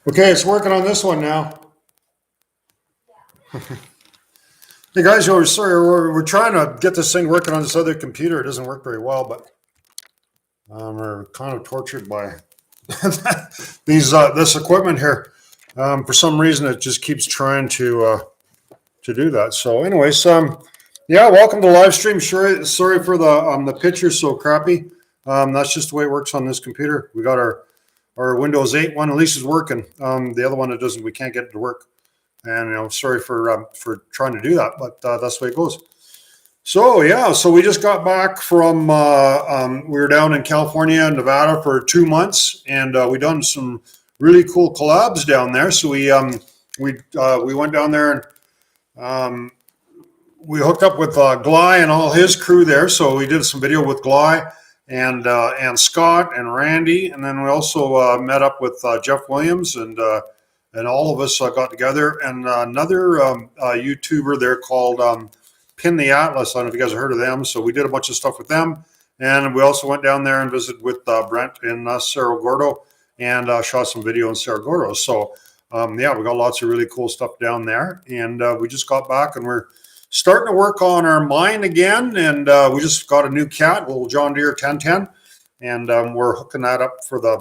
Okay, it's working on this one now. Hey guys, sorry, we're trying to get this thing working on this other computer. It doesn't work very well, but we're kind of tortured by this equipment here. For some reason, it just keeps trying to do that. So, anyways, yeah, welcome to Livestream. Sorry for the picture's so crappy. That's just the way it works on this computer. We got our Windows 8 one, at least is working. The other one, it doesn't. We can't get it to work. And sorry for trying to do that, but that's the way it goes. So yeah, so we just got back from we were down in California and Nevada for 2 months, and we done some really cool collabs down there. So we went down there and we hooked up with Gly and all his crew there. So we did some video with Gly and Scott and Randy, and then we also met up with Jeff Williams and all of us got together, and another YouTuber there called Pin the Atlas. I don't know if you guys have heard of them. So we did a bunch of stuff with them, and we also went down there and visited with Brent in Cerro Gordo and shot some video in Cerro Gordo. So yeah, we got lots of really cool stuff down there, and we just got back and we're starting to work on our mine again, and we just got a new cat, little John Deere 1010, and we're hooking that up for the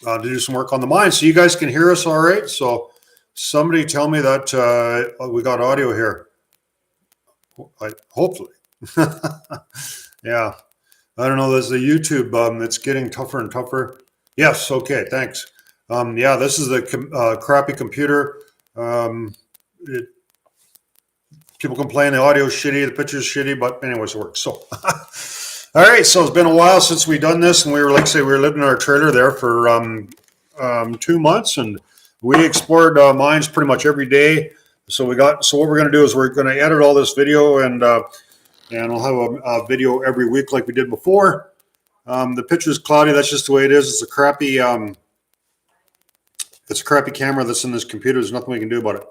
to do some work on the mine, so you guys can hear us all right. So somebody tell me that we got audio here. Hopefully. Yeah, I don't know, there's the YouTube it's getting tougher and tougher. Yes, okay, thanks. Yeah, this is the crappy computer. People complain the audio's shitty, the picture's shitty, but anyways, it works. So all right, so it's been a while since we done this, and we were, like I say, we were living in our trailer there for 2 months, and we explored mines pretty much every day. So what we're going to do is we're going to edit all this video, and we'll have a video every week like we did before. The picture's cloudy. That's just the way it is. It's a crappy camera that's in this computer. There's nothing we can do about it.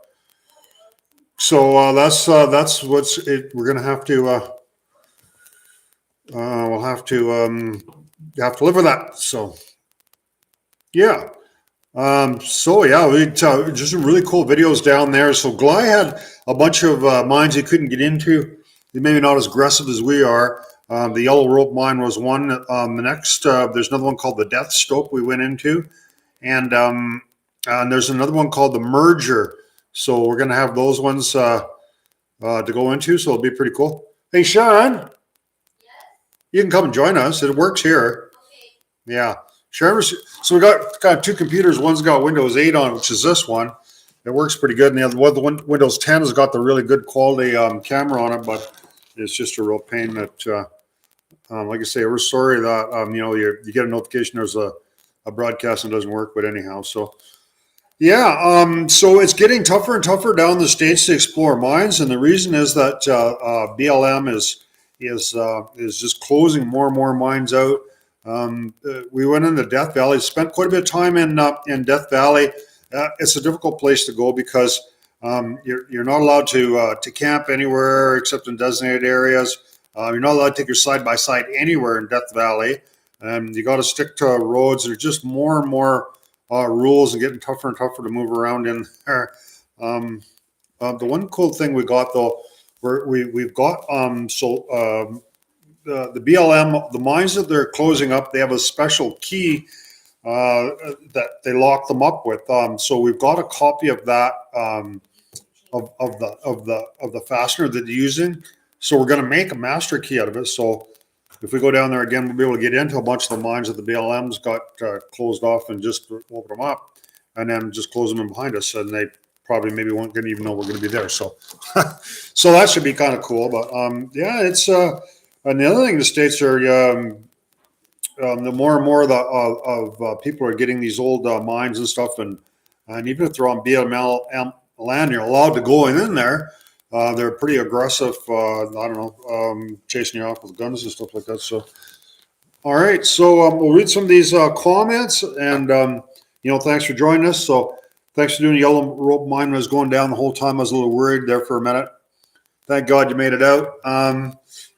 So that's what's it. We're going to have to. We'll have to live with that. So yeah. So yeah, we just some really cool videos down there. So Gly had a bunch of mines he couldn't get into. They're maybe not as aggressive as we are. The Yellow Rope mine was one. The next, there's another one called the Death Stope we went into, and there's another one called the Merger. So we're gonna have those ones to go into. So it'll be pretty cool. Hey, Sean. You can come and join us. It works here. Okay. Yeah. Sure. So we got two computers. One's got Windows 8 on, which is this one. It works pretty good. And the other one, the Windows 10 has got the really good quality camera on it, but it's just a real pain that, like I say, we're sorry that, you get a notification there's a broadcast and it doesn't work, but anyhow. So, yeah. So it's getting tougher and tougher down the States to explore mines. And the reason is that BLM is just closing more and more mines out. We went into Death Valley, spent quite a bit of time in Death Valley. It's a difficult place to go because you're not allowed to camp anywhere except in designated areas. You're not allowed to take your side-by-side anywhere in Death Valley. You got to stick to roads. There's just more and more rules and getting tougher and tougher to move around in there. The one cool thing we got, though, we've got the BLM, the mines that they're closing up, they have a special key that they lock them up with. So we've got a copy of that of the fastener that they're using. So we're going to make a master key out of it. So if we go down there again, we'll be able to get into a bunch of the mines that the BLM's got closed off and just open them up, and then just close them in behind us, and they probably maybe won't even know we're going to be there. So, so that should be kind of cool. But yeah, it's and the other thing, the States are the more and more of people are getting these old mines and stuff, and even if they're on BLM land, you're allowed to go in there. They're pretty aggressive. I don't know, chasing you off with guns and stuff like that. So, all right. So we'll read some of these comments, and thanks for joining us. So. Thanks for doing the Yellow Rope mine. When I was going down the whole time, I was a little worried there for a minute. Thank God you made it out.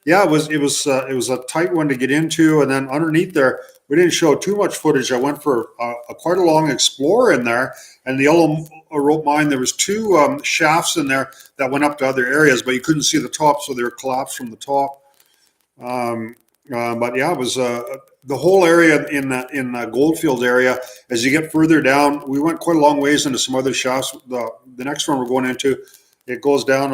Yeah, it was a tight one to get into, and then underneath there, we didn't show too much footage. I went for quite a long explore in there, and the yellow rope mine, there was two shafts in there that went up to other areas, but you couldn't see the top, so they were collapsed from the top. But yeah, it was the whole area in the Goldfields area. As you get further down, we went quite a long ways into some other shafts. The next one we're going into, it goes down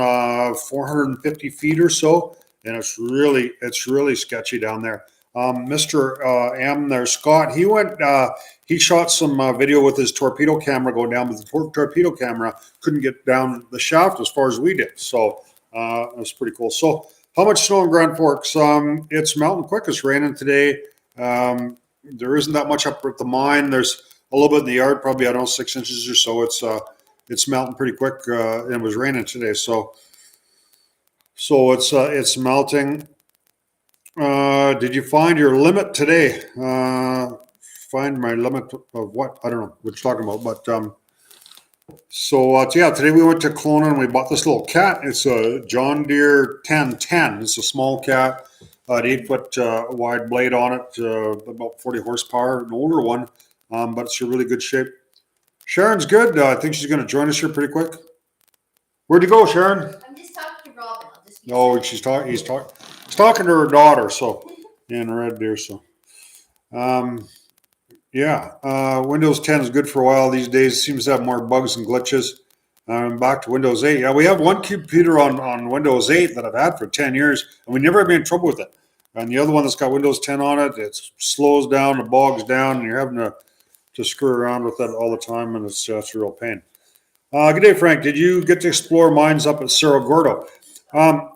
450 feet or so, and it's really sketchy down there. Mr. M there, Scott, he shot some video with his torpedo camera going down, but the torpedo camera couldn't get down the shaft as far as we did. So it was pretty cool. So how much snow in Grand Forks? It's melting quick. It's raining today. There isn't that much up at the mine. There's a little bit in the yard, probably, I don't know, 6 inches or so. It's melting pretty quick, and it was raining today. So it's melting. Did you find your limit today? Find my limit of what? I don't know what you're talking about, but yeah, today we went to Kelowna and we bought this little cat. It's a John Deere 1010. It's a small cat, an 8-foot wide blade on it, about 40 horsepower, an older one, but it's in really good shape. Sharon's good. I think she's going to join us here pretty quick. Where'd you go, Sharon? I'm just talking to Robin. He's talking to her daughter, so, and Red Deer, so. Windows 10 is good for a while these days. Seems to have more bugs and glitches. Back to Windows 8. Yeah, we have one computer on Windows 8 that I've had for 10 years, and we never have been in trouble with it. And the other one that's got Windows 10 on it, it slows down, it bogs down, and you're having to screw around with that all the time, and it's a real pain. Good day, Frank. Did you get to explore mines up at Cerro Gordo?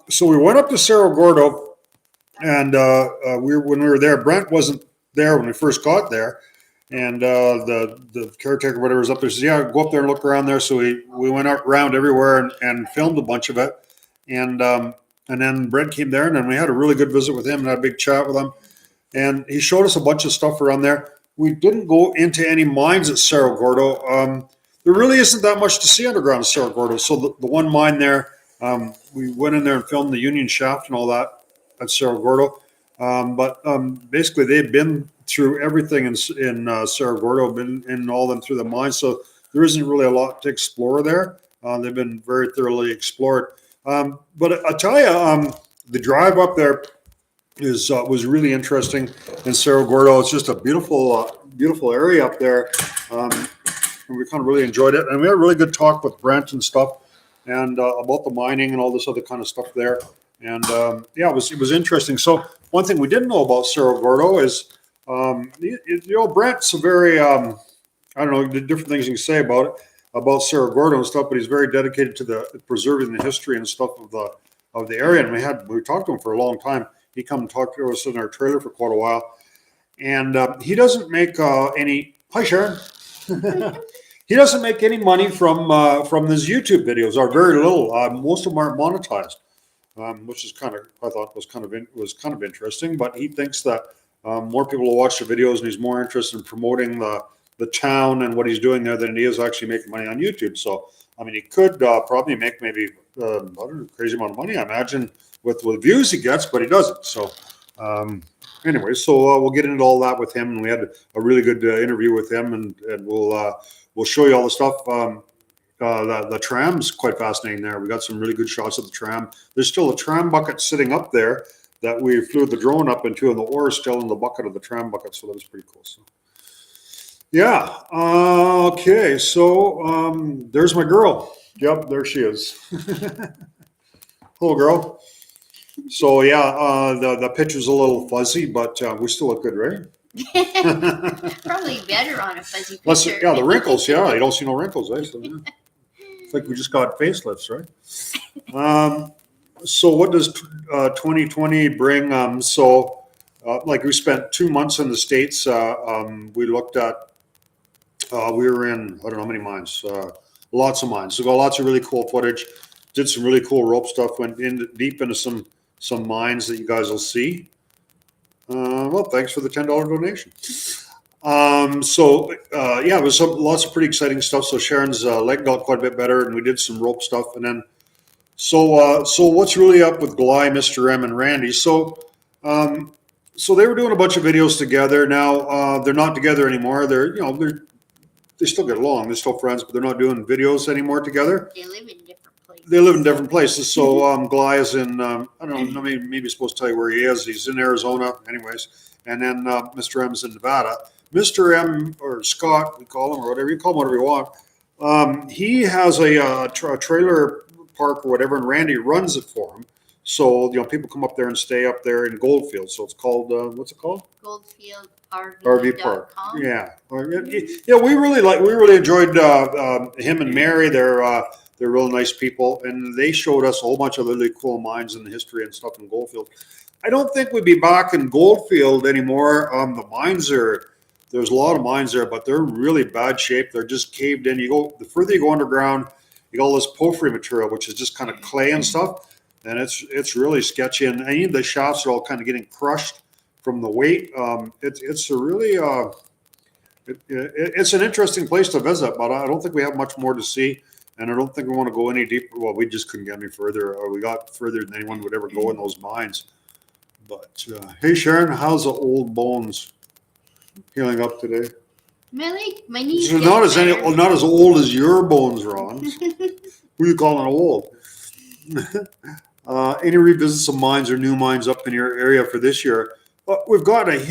So we went up to Cerro Gordo, and when we were there, Brent wasn't there when we first got there. And the caretaker, whatever, was up there, says, yeah, go up there and look around there. So we went around everywhere and filmed a bunch of it. And then Brent came there, and then we had a really good visit with him and had a big chat with him. And he showed us a bunch of stuff around there. We didn't go into any mines at Cerro Gordo. There really isn't that much to see underground at Cerro Gordo. So the one mine there, we went in there and filmed the Union Shaft and all that at Cerro Gordo. But basically, they've been through everything in Cerro Gordo, been in all them through the mines. So there isn't really a lot to explore there. They've been very thoroughly explored. But I tell you, the drive up there was really interesting in Cerro Gordo. It's just a beautiful area up there. And we kind of really enjoyed it. And we had a really good talk with Brent and stuff, and about the mining and all this other kind of stuff there. And it was interesting. So one thing we didn't know about Cerro Gordo is, Brent's a very, I don't know, the different things you can say about Cerro Gordo and stuff, but he's very dedicated to the preserving the history and stuff of the area. And we talked to him for a long time. He come and talked to us in our trailer for quite a while. And he doesn't make any. Hi, Sharon. He doesn't make any money from his YouTube videos, or very little. Most of them aren't monetized, which is I thought was kind of interesting. But he thinks that more people will watch the videos, and he's more interested in promoting the town and what he's doing there than he is actually making money on YouTube. So I mean, he could probably make maybe a crazy amount of money, I imagine, with views he gets, but he doesn't. So anyway, so we'll get into all that with him, and we had a really good interview with him, and we'll show you all the stuff. The tram's quite fascinating there. We got some really good shots of the tram. There's still a tram bucket sitting up there that we flew the drone up into, and the ore is still in the bucket of the tram bucket, so that was pretty cool. So yeah, okay, so there's my girl. Yep, there she is. Hello, girl. So yeah, the picture's a little fuzzy, but we still look good, right? Probably better on a fuzzy picture. Yeah, the wrinkles. Yeah, you don't see no wrinkles, eh? So, yeah. It's like we just got facelifts, right? So what does 2020 bring? Like we spent 2 months in the States. We looked at. We were in, I don't know how many mines. Lots of mines. So got lots of really cool footage. Did some really cool rope stuff. Went in deep into some mines that you guys will see. Well, thanks for the $10 donation. It was lots of pretty exciting stuff. So Sharon's leg got quite a bit better, and we did some rope stuff. And then, so what's really up with Gly, Mr. M, and Randy? So so they were doing a bunch of videos together. Now they're not together anymore. They still get along. They're still friends, but they're not doing videos anymore together. They live in different places. They live in different places. So Gly is in, I don't know, maybe supposed to tell you where he is. He's in Arizona, anyways. And then Mr. M's in Nevada. Mr. M, or Scott, we call him, or whatever you call him, whatever you want. He has a trailer park or whatever, and Randy runs it for him. So people come up there and stay up there in Goldfield. So it's called what's it called? Goldfield RV Park. Yeah, yeah. We really enjoyed him and Mary. They're real nice people, and they showed us a whole bunch of really cool mines and history and stuff in Goldfield. I don't think we'd be back in Goldfield anymore. There's a lot of mines there, but they're in really bad shape. They're just caved in. The further you go underground, you got all this porphyry material, which is just kind of clay and stuff, and it's really sketchy. And the shafts are all kind of getting crushed from the weight. It's a really it's an interesting place to visit, but I don't think we have much more to see. And I don't think we want to go any deeper. Well, we just couldn't get any further, or we got further than anyone would ever go in those mines. But hey, Sharon, how's the old bones healing up today? My knees. So not as old as your bones, Ron. Who are you calling old? Any revisits of mines or new mines up in your area for this year? We've got it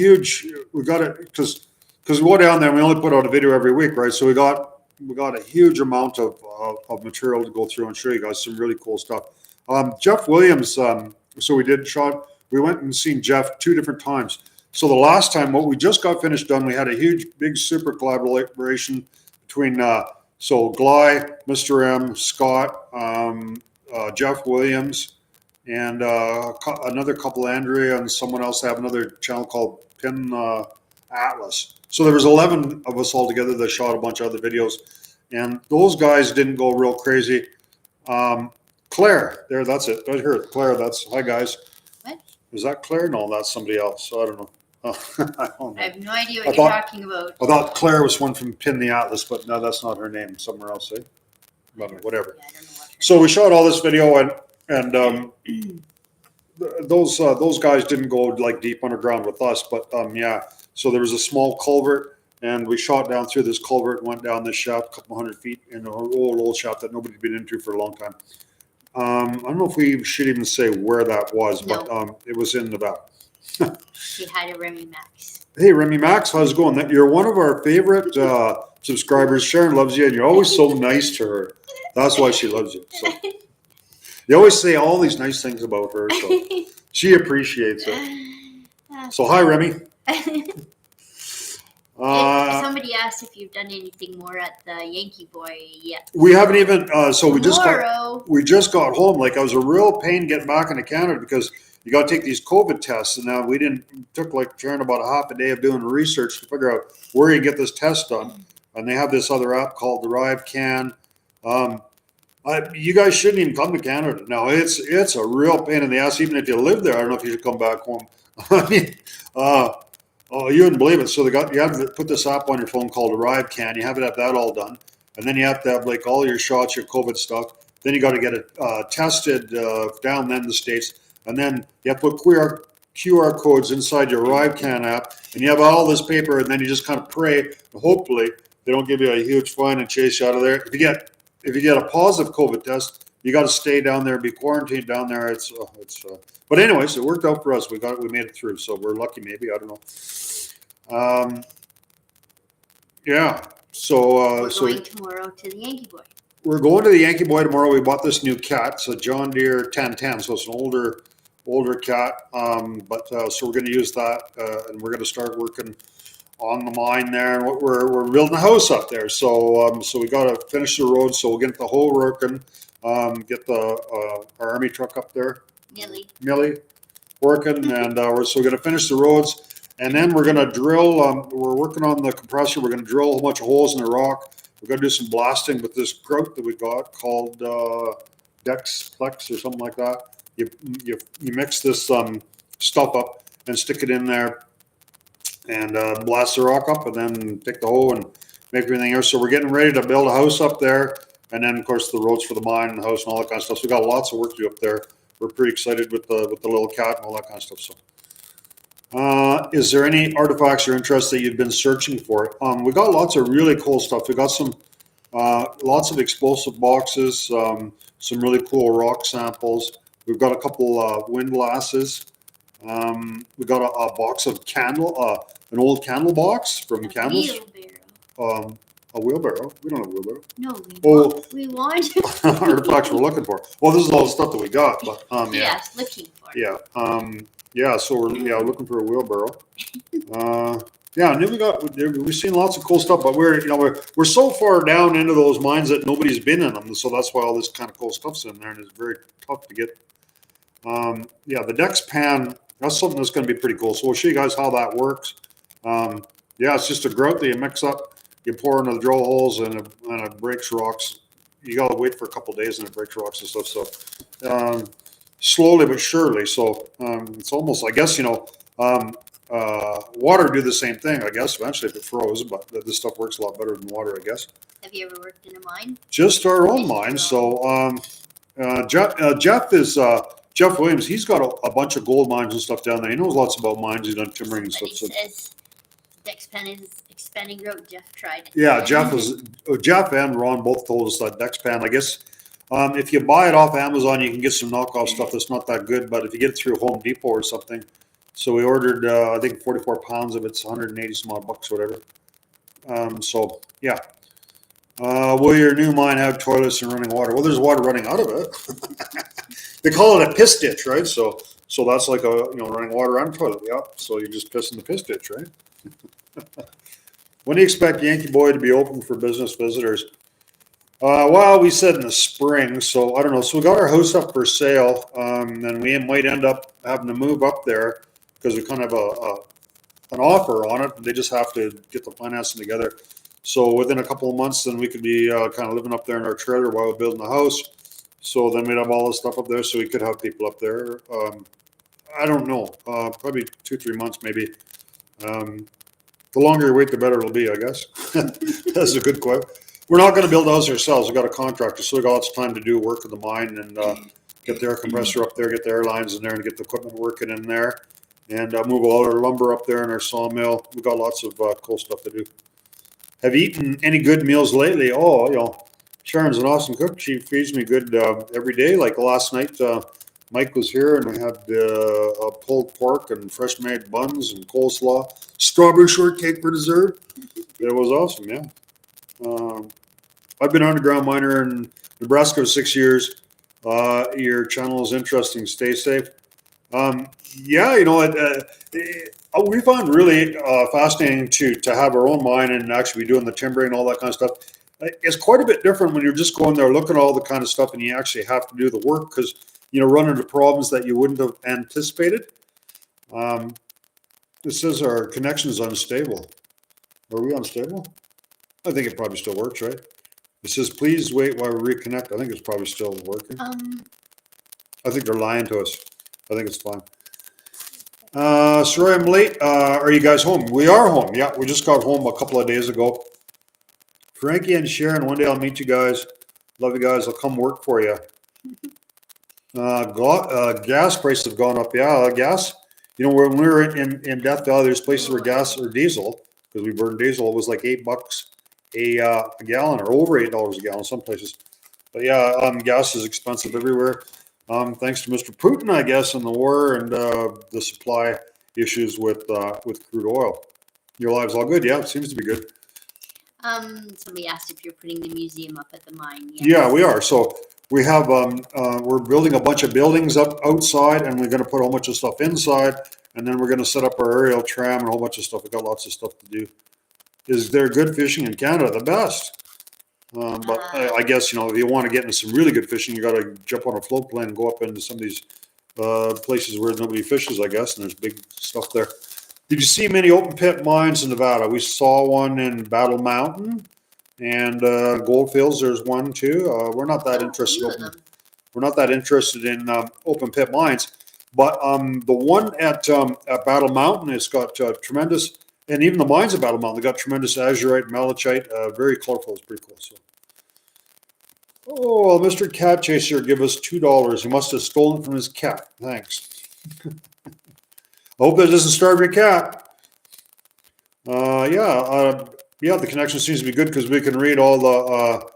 because we go down there and we only put out a video every week, right? So we got a huge amount of material to go through and show you guys some really cool stuff. Jeff Williams, so we went and seen Jeff 2 different times. So the last time, what we just got finished done, we had a huge, big, super collaboration between so Gly, Mr. M, Scott, Jeff Williams, and another couple, Andrea and someone else have another channel called Pin Atlas. So there was 11 of us all together that shot a bunch of other videos, and those guys didn't go real crazy. Claire, there, that's it. Right here, Claire. Hi guys. What? Is that Claire? No, that's somebody else. So I don't know. I don't know. I have no idea what you're talking about. I thought Claire was one from Pin the Atlas, but no, that's not her name. Somewhere else, eh? But whatever. Yeah, I don't know what So we shot all this video, and those guys didn't go like deep underground with us, but yeah. So there was a small culvert, and we shot down through this culvert and went down this shaft, a couple hundred feet, in an old shaft that nobody'd been into for a long time. I don't know if we should even say where that was, but it was in Nevada. She had a Remy Max. Hey, Remy Max, how's it going? You're one of our favorite subscribers. Sharon loves you, and you're always so nice to her. That's why she loves you. So. You always say all these nice things about her, so she appreciates it. So hi, Remy. Somebody asked if you've done anything more at the Yankee Boy yet. We haven't even. So we just got home. Like, I was a real pain getting back into Canada because you got to take these COVID tests, and now took like Sharon about a half a day of doing research to figure out where you get this test done. And they have this other app called DeriveCan. You guys shouldn't even come to Canada. No, it's a real pain in the ass. Even if you live there, I don't know if you should come back home. I mean, you wouldn't believe it. So you have to put this app on your phone called DeriveCan. You have to have that all done, and then you have to have like all your shots, your COVID stuff. Then you got to get it tested down then in the States, and then you have to put QR codes inside your DeriveCan app, and you have all this paper, and then you just kind of pray, and hopefully they don't give you a huge fine and chase you out of there. If you get a positive COVID test, you got to stay down there, be quarantined down there. But anyways, it worked out for us. We made it through, so we're lucky. Maybe, I don't know. Yeah. So we're going tomorrow to the Yankee Boy. We're going to the Yankee Boy tomorrow. We bought this new cat. It's a John Deere 1010, so it's an older cat. So we're going to use that, and we're going to start working on the mine there, and we're building a house up there. So we got to finish the road. So we'll get the hole working, get our army truck up there, Millie, working, and so we're going to finish the roads, and then we're going to drill. We're working on the compressor. We're going to drill a bunch of holes in the rock. We're going to do some blasting with this grout that we got called Dexplex or something like that. You mix this stuff up and stick it in there, and blast the rock up, and then take the hoe and make everything else. So we're getting ready to build a house up there, and then of course the roads for the mine and the house and all that kind of stuff. So we got lots of work to do up there. We're pretty excited with the little cat and all that kind of stuff. So Is there any artifacts or interests that you've been searching for? We got lots of really cool stuff. We got some lots of explosive boxes, some really cool rock samples. We've got a couple windlasses. We got a box of an old candle box from candles. Wheelbarrow. A wheelbarrow. We don't have a wheelbarrow. No, Oh. we want. Artifacts we're looking for. Well, this is all the stuff that we got, but yeah. Yes, looking for. Yeah. Yeah. So we're looking for a wheelbarrow. Yeah, and then we've seen lots of cool stuff, but we're so far down into those mines that nobody's been in them, so that's why all this kind of cool stuff's in there, and it's very tough to get. Yeah, the Dex pan, that's something that's going to be pretty cool. So we'll show you guys how that works. Yeah, it's just a grout that you mix up, you pour into the drill holes, and it breaks rocks. You got to wait for a couple of days, and it breaks rocks and stuff. So slowly but surely. So it's almost, I guess, water do the same thing, I guess, eventually if it froze, but this stuff works a lot better than water, I guess. Have you ever worked in a mine? Just our own mine. So Jeff Williams, he's got a bunch of gold mines and stuff down there. He knows lots about mines. He's done timbering and But stuff. he says Dex pen is expanding grout. Jeff tried it. Yeah, Jeff and Ron both told us that Dex pan, I guess, if you buy it off Amazon, you can get some knockoff stuff that's not that good, but if you get it through Home Depot or something, so we ordered, I think 44 pounds of it's 180 some odd bucks, whatever. So yeah. Will your new mine have toilets and running water? Well, there's water running out of it. They call it a piss ditch, right? So that's like a running water and toilet. Yeah. So you just piss in the piss ditch, right? When do you expect Yankee Boy to be open for business visitors? Well, we said in the spring, so I don't know. So we got our house up for sale, and we might end up having to move up there because we kind of have an offer on it. They just have to get the financing together. So within a couple of months, then we could be kind of living up there in our trailer while we're building the house. So then we'd have all this stuff up there, so we could have people up there. I don't know, probably 2-3 months maybe. The longer you wait, the better it'll be, I guess. That's a good quote. We're not going to build a house ourselves. We've got a contractor, so we got lots of time to do work at the mine and get the air compressor up there, get the air lines in there, and get the equipment working in there, and move all our lumber up there in our sawmill. We've got lots of cool stuff to do. Have you eaten any good meals lately? Oh, Sharon's an awesome cook. She feeds me good every day. Like last night, Mike was here and we had pulled pork and fresh made buns and coleslaw, strawberry shortcake for dessert. It was awesome, yeah. I've been an underground miner in Nebraska for 6 years. Your channel is interesting. Stay safe. Yeah, we found really fascinating to have our own mine and actually be doing the timbering and all that kind of stuff. It's quite a bit different when you're just going there looking at all the kind of stuff and you actually have to do the work because run into problems that you wouldn't have anticipated. It says our connection is unstable. Are we unstable? I think it probably still works, right? It says please wait while we reconnect. I think it's probably still working. I think they're lying to us. I think it's fine. Sorry I'm late. Are you guys home? We are home. Yeah, we just got home a couple of days ago. Frankie and Sharon, one day I'll meet you guys. Love you guys. I'll come work for you. Gas prices have gone up. Yeah, gas. When we were in Death Valley, there's places where gas or diesel, because we burned diesel, it was like $8 a gallon or over $8 a gallon in some places. But yeah, gas is expensive everywhere. Thanks to Mr. Putin, I guess, and the war and the supply issues with crude oil. Your lives all good? Yeah, it seems to be good. Somebody asked if you're putting the museum up at the mine. Yes. Yeah, we are. So we have we're building a bunch of buildings up outside, and we're going to put a whole bunch of stuff inside, and then we're going to set up our aerial tram and a whole bunch of stuff. We've got lots of stuff to do. Is there good fishing in Canada? The best. But I guess, if you want to get into some really good fishing, you got to jump on a float plane and go up into some of these places where nobody fishes, I guess, and there's big stuff there. Did you see many open pit mines in Nevada? We saw one in Battle Mountain and Goldfields. There's one too. We're not that interested. We're not that interested in open pit mines, but the one at Battle Mountain has got tremendous. And even the mines at Battle Mountain, they got tremendous azurite, malachite, very colorful. It's pretty cool. So, well, Mr. Cat Chaser, give us $2. He must have stolen it from his cat. Thanks. I hope that doesn't starve your cat. Yeah, the connection seems to be good because we can read all the.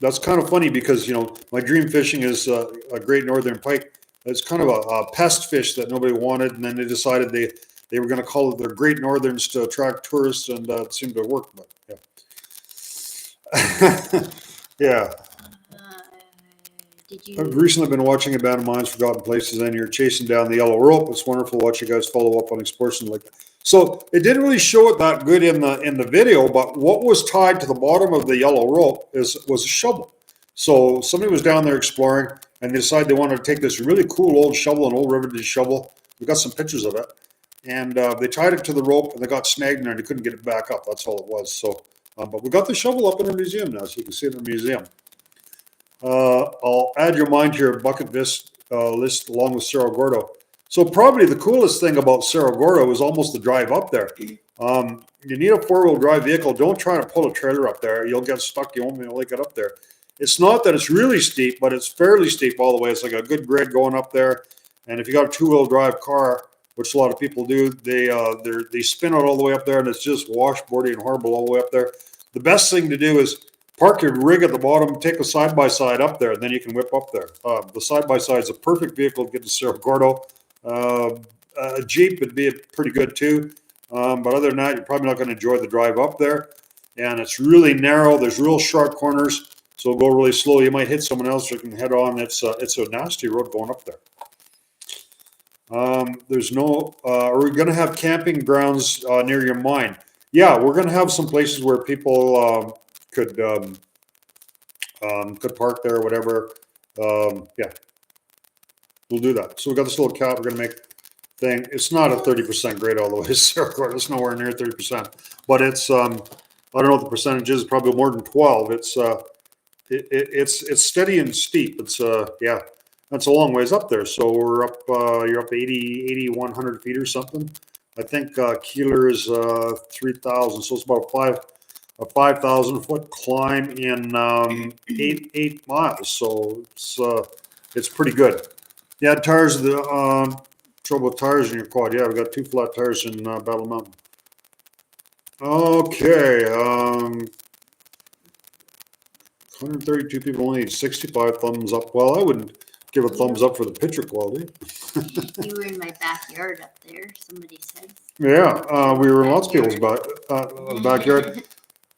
That's kind of funny because my dream fishing is a great northern pike. It's kind of a pest fish that nobody wanted, and then they decided they were going to call it the Great Northerns to attract tourists, and it seemed to work. But yeah, yeah. I've recently been watching Abandoned Mines, Forgotten Places, and you're chasing down the yellow rope. It's wonderful to watch you guys follow up on exploration like that. So it didn't really show it that good in the video, but what was tied to the bottom of the yellow rope was a shovel. So somebody was down there exploring, and they decided they wanted to take this really cool old shovel, an old riveted shovel. We got some pictures of it, and they tied it to the rope, and they got snagged in there, and they couldn't get it back up. That's all it was. So, but we got the shovel up in the museum now, so you can see it in the museum. I'll add your mind to your bucket list along with Cerro Gordo. So probably the coolest thing about Cerro Gordo is almost the drive up there. You need a four-wheel drive vehicle. Don't try to pull a trailer up there. You'll get stuck. You won't be able to get up there. It's not that it's really steep, but it's fairly steep all the way. It's like a good grade going up there. And if you got a two-wheel drive car, which a lot of people do, they spin out all the way up there, and it's just washboardy and horrible all the way up there. The best thing to do is park your rig at the bottom, take a side-by-side up there, and then you can whip up there. The side-by-side is a perfect vehicle to get to Cerro Gordo. A Jeep would be pretty good too. But other than that, you're probably not going to enjoy the drive up there. And it's really narrow. There's real sharp corners, so go really slow. You might hit someone else or you can head on. It's a nasty road going up there. There's no, are we going to have camping grounds near your mine? Yeah, we're going to have some places where people could park there or whatever. Yeah, we'll do that. So we got this little cat we're going to make thing. It's not a 30% grade all the way. It's nowhere near 30%, but it's I don't know what the percentage is. Probably more than 12. It's steady and steep. It's yeah, that's a long ways up there. So we're up. You're up 80, 100 feet or something. I think Keeler is 3,000. So it's about a 5,000 foot climb in 8 miles. So it's pretty good. Yeah, tires. Trouble with tires in your quad. Yeah, we got 2 flat tires in Battle Mountain. Okay. 132 people only need 65 thumbs up. Well, I wouldn't give a thumbs up for the picture quality. You were in my backyard up there, somebody said. Yeah, we were in lots of people's backyard.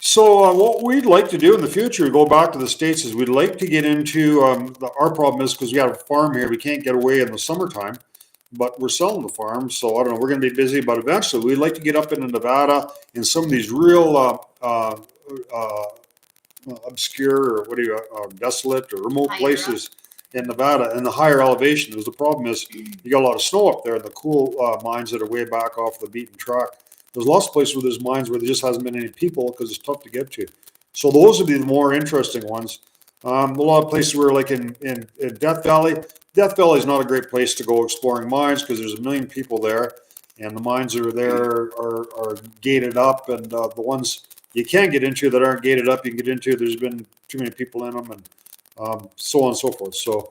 So what we'd like to do in the future, go back to the States, is we'd like to get into, our problem is because we have a farm here, we can't get away in the summertime, but we're selling the farm. So I don't know, we're going to be busy, but eventually we'd like to get up into Nevada in some of these real obscure or desolate or remote places in Nevada and the higher elevation. Because the problem is you got a lot of snow up there and the cool mines that are way back off the beaten track. There's lots of places where there's mines where there just hasn't been any people because it's tough to get to. So those would be the more interesting ones. A lot of places where like in Death Valley. Death Valley is not a great place to go exploring mines because there's a million people there, and the mines that are there are gated up, and the ones you can get into that aren't gated up, you can get into. There's been too many people in them, and so on and so forth. So,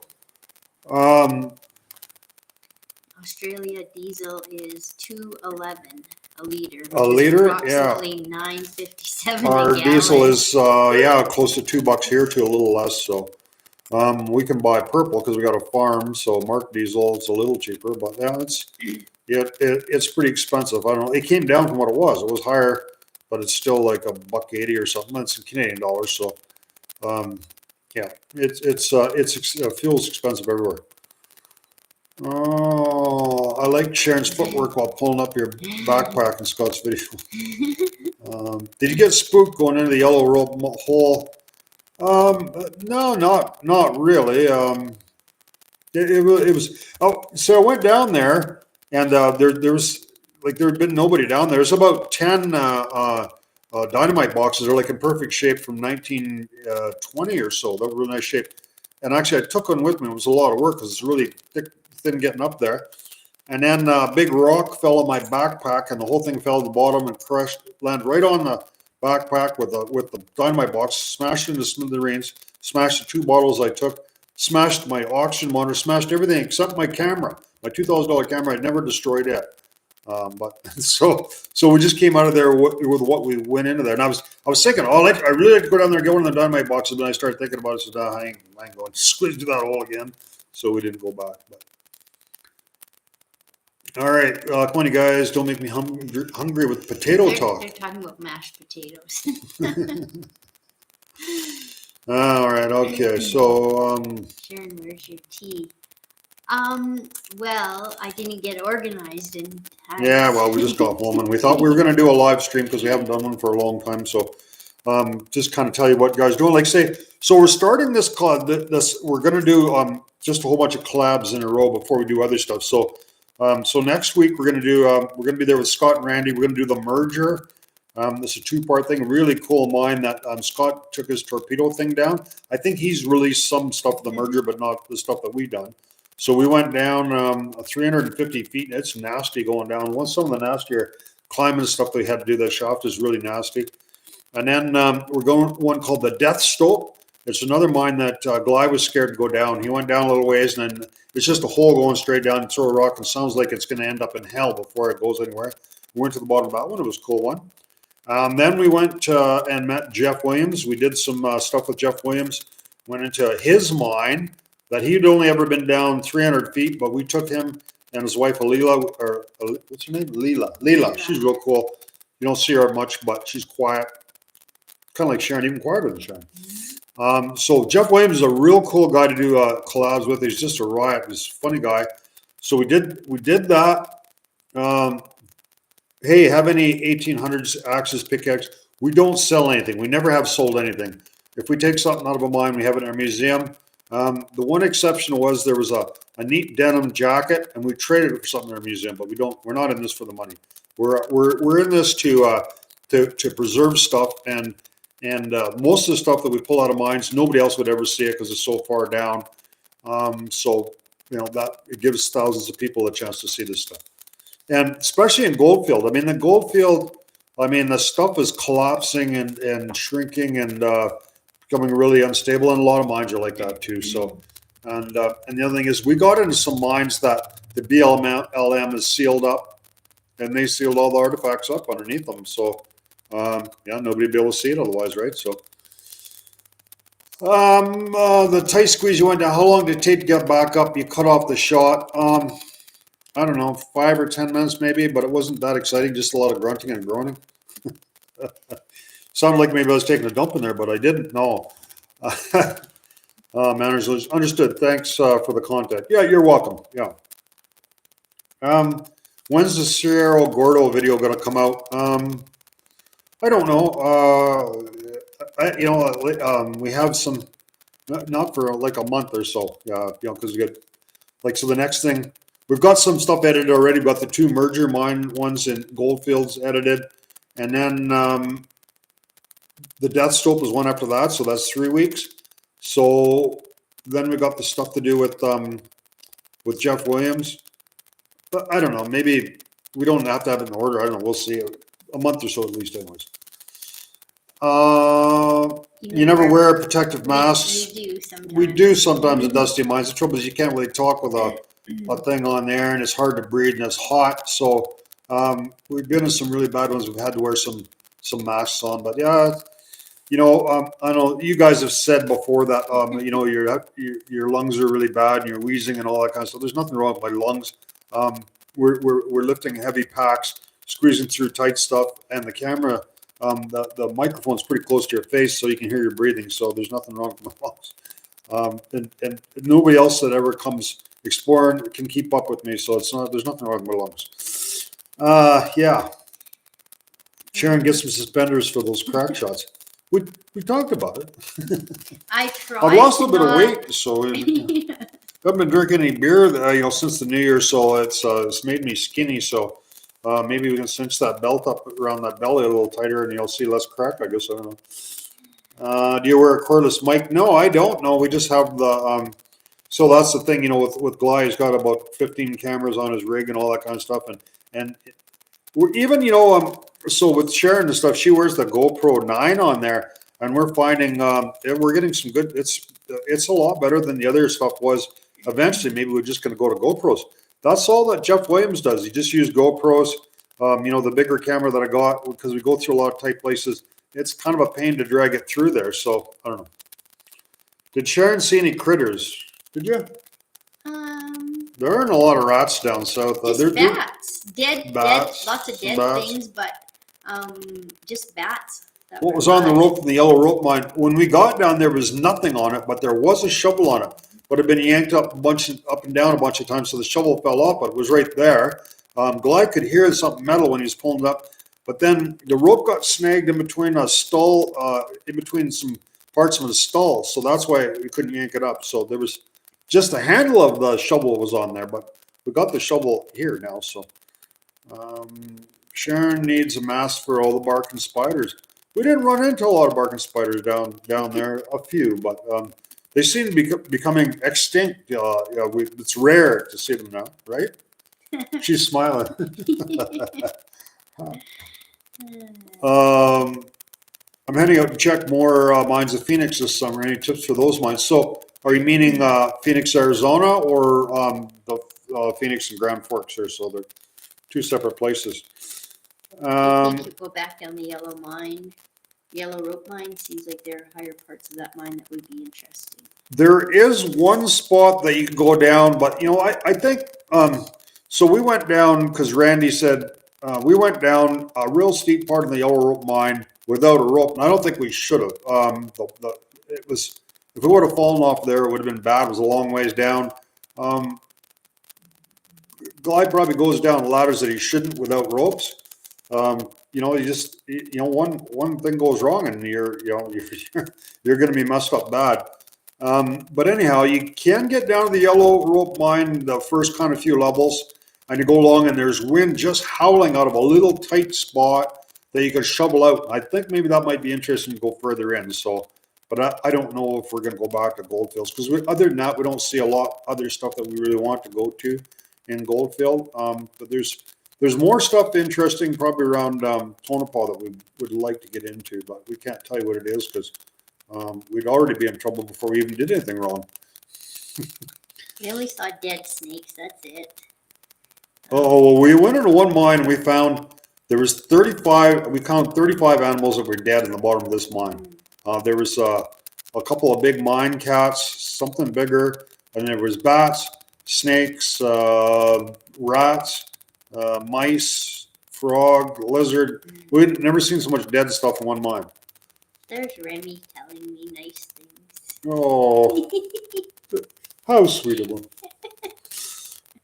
Australia diesel is $2.11 a liter. A liter, approximately $9.57 our a gallon. diesel is close to $2 here to a little less. So we can buy purple because we got a farm. So Mark diesel is a little cheaper, but yeah, it's pretty expensive. I don't know. It came down from what it was. It was higher, but it's still like $1.80 or something. That's in Canadian dollars. So yeah, fuel's expensive everywhere. Oh, I like Sharon's footwork while pulling up your backpack in Scott's video. Did you get spooked going into the yellow rope hole? No, not really. It was. Oh, so I went down there, and there had been nobody down there. There's about 10 dynamite boxes. They're like in perfect shape from 1920 or so. They were really nice shape. And actually, I took one with me. It was a lot of work because it's really thin getting up there. And then a big rock fell on my backpack, and the whole thing fell to the bottom and landed right on the backpack with the dynamite box, smashed into smithereens, smashed the 2 bottles I took, smashed my oxygen monitor, smashed everything except my camera. My $2,000 camera, I'd never destroyed it. But so we just came out of there with what we went into there, and I was thinking, I really like to go down there and get one of the dynamite boxes. But I started thinking about it. So I ain't going to squeeze through that hole again. So we didn't go back. But all right, come on, you guys, don't make me hungry with potato talk. They're talking about mashed potatoes. All right, okay. So Sharon, where's your tea? Well, I didn't get organized in time. yeah, well, we just got home and we thought we were going to do a live stream because we haven't done one for a long time. So just kind of tell you what you guys are doing. Like say, so we're starting this club. We're going to do just a whole bunch of collabs in a row before we do other stuff. So so next week we're going to do we're going to be there with Scott and Randy. We're going to do the merger. This is a two-part thing. Really cool mine that Scott took his torpedo thing down. I think he's released some stuff of the merger, but not the stuff that we done. So we went down 350 feet. And it's nasty going down. Some of the nastier climbing stuff they had to do. The shaft is really nasty. And then we're going one called the Death Stope. It's another mine that Gly was scared to go down. He went down a little ways, and then it's just a hole going straight down through a rock, and sounds like it's going to end up in hell before it goes anywhere. We went to the bottom of that one. It was a cool one. Then we went and met Jeff Williams. We did some stuff with Jeff Williams. Went into his mine that he'd only ever been down 300 feet, but we took him and his wife, Alila, or what's her name? Leela. She's real cool. You don't see her much, but she's quiet. Kind of like Sharon, even quieter than Sharon. So Jeff Williams is a real cool guy to do collabs with. He's just a riot. He's a funny guy. So we did that. Hey, have any 1800s Axis pickaxe? We don't sell anything. We never have sold anything. If we take something out of a mine, we have it in our museum. The one exception was there was a neat denim jacket, and we traded it for something in our museum. But we're not in this for the money. We're in this to preserve stuff, and most of the stuff that we pull out of mines, nobody else would ever see it because it's so far down. So that it gives thousands of people a chance to see this stuff. And especially in Goldfield. I mean, the Goldfield, the stuff is collapsing and shrinking and becoming really unstable. And a lot of mines are like that too. So, and the other thing is we got into some mines that the BLM is sealed up, and they sealed all the artifacts up underneath them. So, nobody'd be able to see it otherwise, right? So, the tight squeeze you went down, how long did it take to get back up? You cut off the shot. I don't know, 5 or 10 minutes maybe, but it wasn't that exciting. Just a lot of grunting and groaning. Sounded like maybe I was taking a dump in there, but I didn't. No. Manners was understood. Thanks for the contact. Yeah, you're welcome. Yeah. When's the Cerro Gordo video going to come out? I don't know. We have some, not for like a month or so. Yeah, because we get so the next thing. We've got some stuff edited already. We've got the 2 merger mine ones in Goldfields edited. And then the Death Stope is one after that. So that's 3 weeks. So then we got the stuff to do with Jeff Williams. But I don't know. Maybe we don't have to have it in order. I don't know. We'll see. A month or so at least anyways. You never wear protective masks. We do sometimes in dusty mines. The trouble is you can't really talk with a thing on there, and it's hard to breathe and it's hot. So we've been in some really bad ones. We've had to wear some masks on. But yeah, I know you guys have said before that your lungs are really bad and you're wheezing and all that kind of stuff. There's nothing wrong with my lungs. We're lifting heavy packs, squeezing through tight stuff, and the camera. The microphone's pretty close to your face, so you can hear your breathing. So there's nothing wrong with my lungs. And nobody else that ever comes exploring can keep up with me. So there's nothing wrong with my lungs. Yeah. Sharon gets some suspenders for those crack shots. We talked about it. I tried. I've lost a little bit of weight, so I haven't been drinking any beer since the New Year. So it's made me skinny. So. Maybe we can cinch that belt up around that belly a little tighter and you'll see less crack, I guess. I don't know. Do you wear a cordless mic? No, I don't. No, we just have the, so that's the thing, with Gly, he's got about 15 cameras on his rig and all that kind of stuff. And we're even, so with Sharon and stuff, she wears the GoPro 9 on there, and we're finding, we're getting some good, it's a lot better than the other stuff was. Eventually, maybe we're just going to go to GoPros. That's all that Jeff Williams does. He just used GoPros. The bigger camera that I got, because we go through a lot of tight places, it's kind of a pain to drag it through there. So I don't know. Did Sharon see any critters? Did you? There aren't a lot of rats down south. Just bats. Dead, bats, lots of dead things, but just bats. What was on the rope in the yellow rope mine? When we got down, there was nothing on it, but there was a shovel on it. But it had been yanked up up and down a bunch of times, so the shovel fell off, but it was right there. Glide could hear something metal when he was pulling it up, but then the rope got snagged in between a stall, in between some parts of the stall, so that's why we couldn't yank it up. So there was just the handle of the shovel was on there, but we got the shovel here now. So Sharon needs a mask for all the barking spiders. We didn't run into a lot of barking spiders down there, a few, but they seem to be becoming extinct. It's rare to see them now, right? She's smiling. I'm heading out to check more mines of Phoenix this summer. Any tips for those mines? So are you meaning Phoenix, Arizona, or the Phoenix and Grand Forks here? So they're two separate places. I think you go back down the yellow rope mine. Seems like there are higher parts of that mine that would be interesting. There is one spot that you can go down, but I think so we went down because Randy said we went down a real steep part of the yellow rope mine without a rope, and I don't think we should have. It was, if we would have fallen off there, it would have been bad. It was a long ways down. Glide probably goes down ladders that he shouldn't without ropes. You just one thing goes wrong and you're going to be messed up bad. But anyhow, you can get down to the yellow rope mine the first kind of few levels, and you go along and there's wind just howling out of a little tight spot that you can shovel out. I think maybe that might be interesting to go further in. So, but I don't know if we're going to go back to Goldfields, because other than that, we don't see a lot other stuff that we really want to go to in Goldfield. But there's more stuff interesting probably around Tonopah that we would like to get into, but we can't tell you what it is because we'd already be in trouble before we even did anything wrong. We only saw dead snakes. That's it. Oh, well, we went into one mine and we found there was 35. We counted 35 animals that were dead in the bottom of this mine. There was a couple of big mine cats, something bigger, and there was bats, snakes, rats, mice, frog, lizard. We'd never seen so much dead stuff in one mine. There's Remy telling me nice things. Oh, how sweet of him.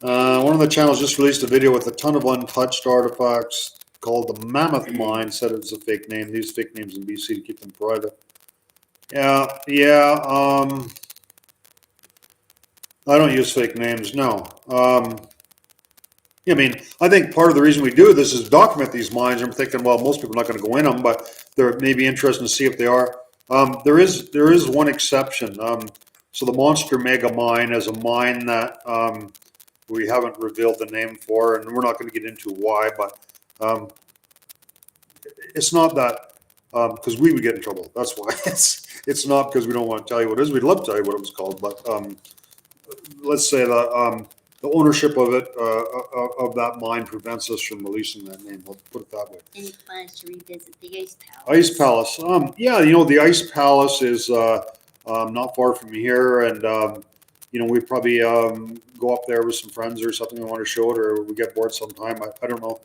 One of the channels just released a video with a ton of untouched artifacts called the Mammoth Mine. Said it was a fake name. These fake names in BC to keep them private. Yeah. I don't use fake names, no. I mean, I think part of the reason we do this is document these mines. I'm thinking, well, most people are not going to go in them, but they're maybe interesting to see if they are. There is one exception. So the Monster Mega Mine is a mine that we haven't revealed the name for, and we're not going to get into why, but it's not that because we would get in trouble. That's why. It's not because we don't want to tell you what it is. We'd love to tell you what it was called, but let's say the ownership of it, of that mine, prevents us from releasing that name. Let's put it that way. Any plans to revisit the Ice Palace? Ice Palace. Yeah, the Ice Palace is not far from here, and we probably go up there with some friends or something. We want to show it, or we get bored sometime. I don't know.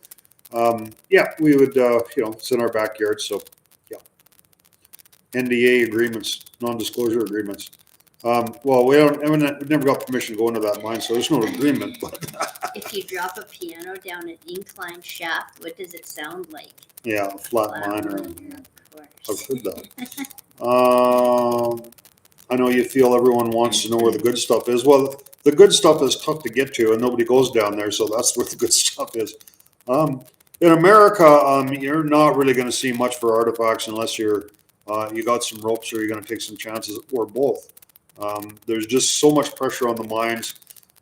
Yeah, we would. It's in our backyard, so yeah. NDA agreements, non-disclosure agreements. Well, we've never got permission to go into that mine, so there's no agreement. But if you drop a piano down an incline shaft, what does it sound like? Yeah, a flat miner. Of course. I've heard that. I know you feel everyone wants to know where the good stuff is. Well, the good stuff is tough to get to, and nobody goes down there, so that's where the good stuff is. In America, you're not really going to see much for artifacts unless you got some ropes, or you're going to take some chances, or both. There's just so much pressure on the mines.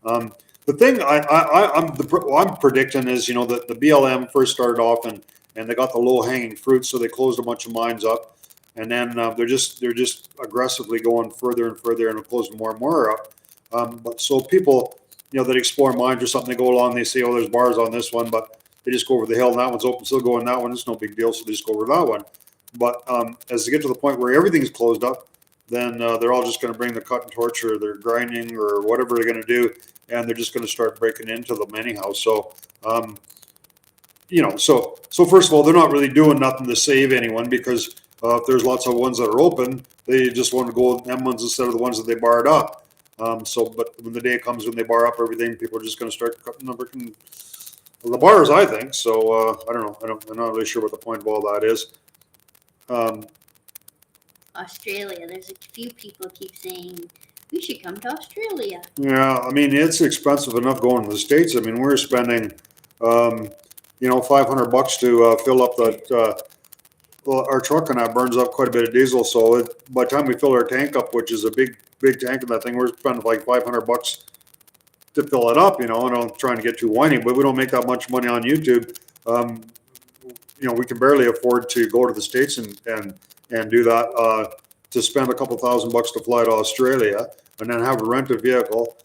The thing I'm predicting is, that the BLM first started off and they got the low hanging fruit, so they closed a bunch of mines up, and then they're just aggressively going further and further and closing more and more up. But so people, that explore mines or something. They go along, they say, oh, there's bars on this one, but they just go over the hill and that one's open, still go in that one. It's no big deal, so they just go over that one. But as they get to the point where everything's closed up, then they're all just going to bring the cut and torch or they're grinding or whatever they're going to do, and they're just going to start breaking into them anyhow. So, so first of all, they're not really doing nothing to save anyone, because if there's lots of ones that are open, they just want to go with them ones instead of the ones that they barred up. But when the day comes when they bar up everything, people are just going to start cutting the bars, I think. So I don't know. I'm not really sure what the point of all that is. Australia. There's a few people keep saying we should come to Australia. Yeah, I mean, it's expensive enough going to the States. I mean, we're spending, $500 to fill up that. Our truck and that burns up quite a bit of diesel. So by the time we fill our tank up, which is a big tank of that thing, we're spending like $500 to fill it up. And I'm trying to get too whiny, but we don't make that much money on YouTube. We can barely afford to go to the States and do that, to spend a couple $1,000 to fly to Australia and then have a rented vehicle,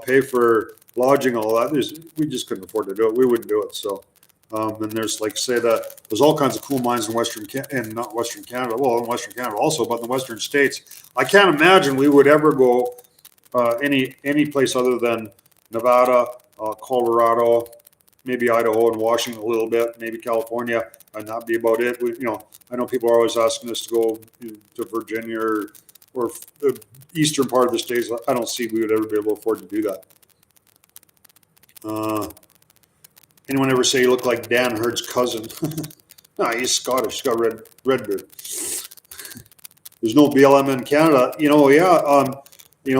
pay for lodging, all that. We just couldn't afford to do it. We wouldn't do it. So, and there's there's all kinds of cool mines in not Western Canada. Well, in Western Canada also, but in the Western States, I can't imagine we would ever go any place other than Nevada, Colorado, maybe Idaho and Washington a little bit, maybe California, and that'd be about it. I know people are always asking us to go to Virginia or the eastern part of the states. I don't see we would ever be able to afford to do that. Anyone ever say you look like Dan Hurd's cousin? No, he's Scottish. He's got red beard. There's no BLM in Canada.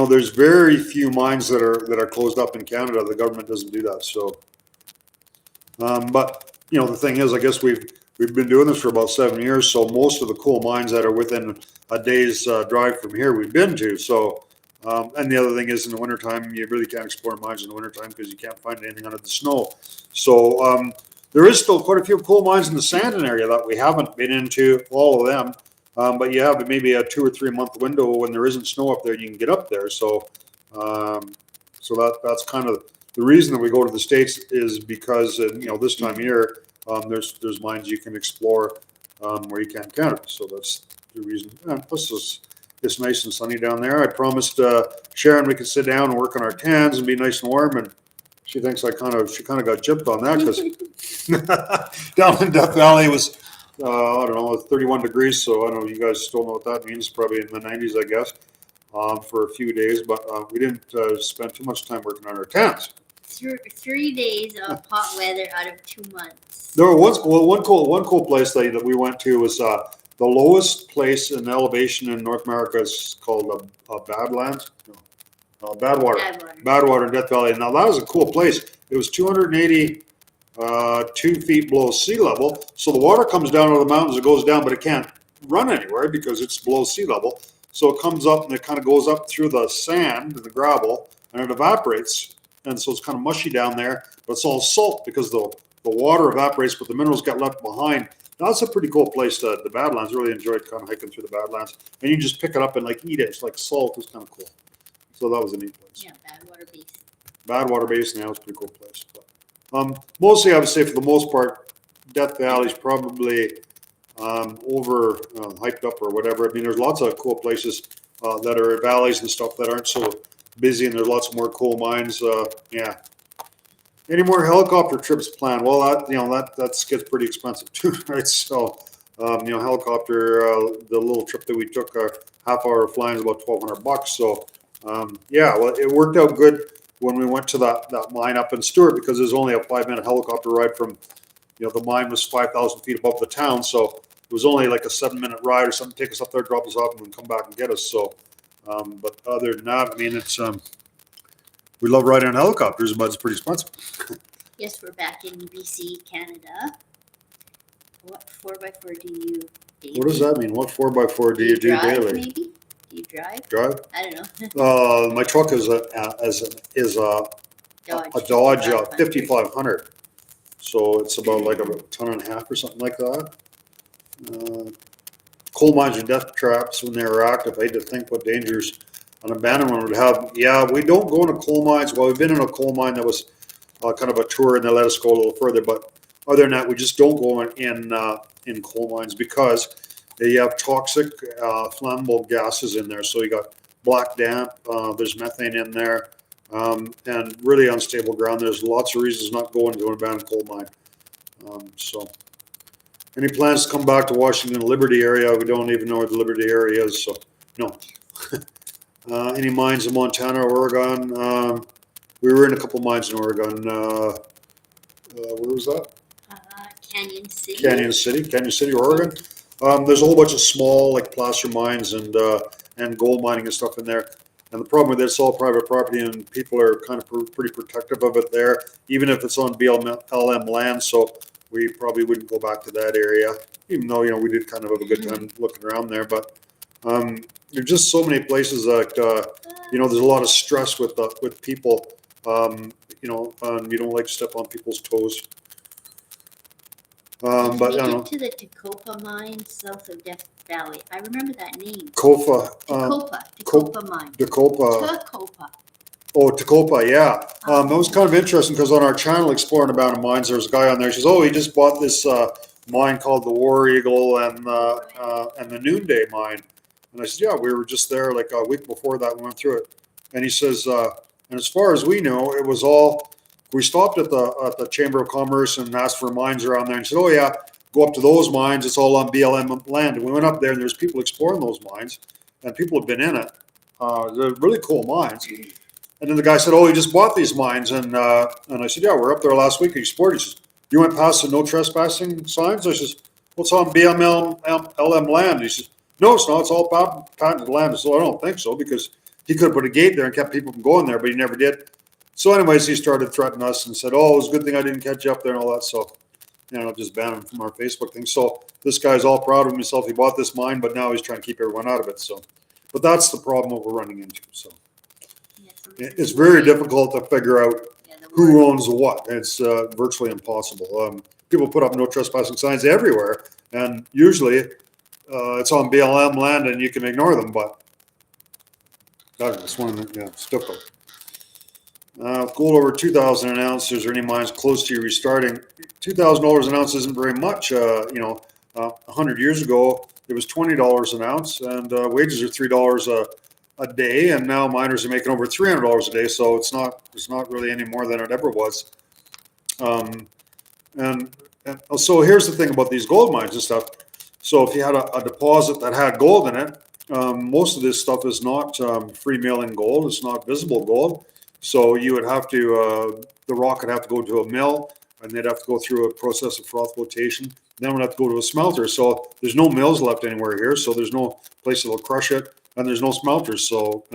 There's very few mines that are closed up in Canada. The government doesn't do that. So, but the thing is, I guess we've been doing this for about 7 years. So most of the coal mines that are within a day's drive from here, we've been to. So, and the other thing is, in the wintertime, you really can't explore mines in the wintertime because you can't find anything under the snow. So there is still quite a few coal mines in the Sandon area that we haven't been into, all of them. But you have maybe a 2 or 3 month window when there isn't snow up there, you can get up there. So, that's kind of the reason that we go to the States, is because this time of year there's mines you can explore where you can't in Canada. So that's the reason. Plus it's nice and sunny down there. I promised Sharon we could sit down and work on our tans and be nice and warm, and she thinks she kind of got gypped on that, because down in Death Valley it was I don't know, 31 degrees. So I don't know, you guys still know what that means. Probably in the 90s, I guess, for a few days. But we didn't spend too much time working on our tents. 3 days of hot weather out of 2 months. There was one cool place that we went to was the lowest place in elevation in North America is called Badlands. Badwater in Death Valley. Now that was a cool place. It was 282 feet below sea level. So the water comes down out of the mountains, it goes down, but it can't run anywhere because it's below sea level. So it comes up and it kind of goes up through the sand, the gravel, and it evaporates. And so it's kind of mushy down there, but it's all salt because the water evaporates, but the minerals got left behind. Now, that's a pretty cool place, the Badlands. Really enjoyed kind of hiking through the Badlands. And you just pick it up and eat it. It's like salt. It's kind of cool. So that was a neat place. Yeah, Badwater Basin. Badwater Basin, yeah, it's a pretty cool place. But, mostly, I would say for the most part, Death Valley is probably over hyped up or whatever. I mean, there's lots of cool places that are valleys and stuff that aren't so busy, and there's lots more coal mines. Yeah. Any more helicopter trips planned? Well, that gets pretty expensive too, right? So, helicopter, the little trip that we took, a half hour flying is about $1,200. So, well, it worked out good when we went to that mine up in Stewart, because there's only a 5-minute helicopter ride from, the mine was 5,000 feet above the town. So it was only like a 7-minute ride or something, take us up there, drop us off, and then come back and get us. So, but other than that, I mean, it's, we love riding on helicopters, but it's pretty expensive. Yes, we're back in BC, Canada. What 4x4 do you do? What does that mean? What 4x4 do you do drive, daily? Maybe? Do you drive? Drive? I don't know. My truck is a Dodge 5500. So it's about like a 1.5 or something like that. Coal mines are death traps when they were active. I hate to think what dangers an abandoned one would have. Yeah, we don't go into coal mines. Well, we've been in a coal mine that was kind of a tour, and they let us go a little further. But other than that, we just don't go in coal mines because they have toxic, flammable gases in there. So you got black damp. There's methane in there, and really unstable ground. There's lots of reasons not going to an abandoned coal mine. So, any plans to come back to Washington Liberty area? We don't even know where the Liberty area is. So, no. Any mines in Montana or Oregon? We were in a couple mines in Oregon. Where was that? Canyon City. Canyon City, Oregon. There's a whole bunch of small, like placer mines and gold mining and stuff in there. And the problem with it's all private property, and people are kind of pretty protective of it there, even if it's on BLM land. So we probably wouldn't go back to that area, even though we did kind of have a good time looking around there. But there's just so many places that there's a lot of stress with people. You don't like to step on people's toes. But I don't know. To the Tacopa mine south of Death Valley. I remember that name. Tacopa Mine. Tacopa. Oh, Tacopa, yeah. It was kind of interesting because on our channel, Exploring Abandoned Mines, there was a guy on there. She says, "Oh, he just bought this mine called the War Eagle and the Noonday mine." And I said, "Yeah, we were just there like a week before that. We went through it." And he says, "And as far as we know, it was all." We stopped at the Chamber of Commerce and asked for mines around there, and said, "Oh yeah, go up to those mines. It's all on BLM land." And we went up there, and there's people exploring those mines, and people have been in it. They're really cool mines. And then the guy said, "Oh, he just bought these mines," and I said, "Yeah, we're up there last week. He explored." He says, "You went past the no trespassing signs?" I says, "Well, it's on BLM land." He says, "No, it's not. It's all patented land." So I don't think so, because he could have put a gate there and kept people from going there, but he never did. So anyways, he started threatening us and said, "Oh, it was a good thing I didn't catch you up there," and all that. So, just banned him from our Facebook thing. So this guy's all proud of himself. He bought this mine, but now he's trying to keep everyone out of it. So, but that's the problem that we're running into. So it's very difficult to figure out who owns what. It's virtually impossible. People put up no trespassing signs everywhere, and usually it's on BLM land and you can ignore them, but it's one of the, it's difficult. Gold over 2,000 an ounce. Is there any mines close to you restarting? $2,000 an ounce isn't very much. 100 years ago, it was $20 an ounce, and wages are $3 a day, and now miners are making over $300 a day. So it's not really any more than it ever was. And so here's the thing about these gold mines and stuff. So if you had a deposit that had gold in it, most of this stuff is not free milling gold. It's not visible gold. So you would have to, the rock would have to go to a mill, and they'd have to go through a process of froth flotation. Then we'd have to go to a smelter. So there's no mills left anywhere here. So there's no place that'll crush it, and there's no smelters. So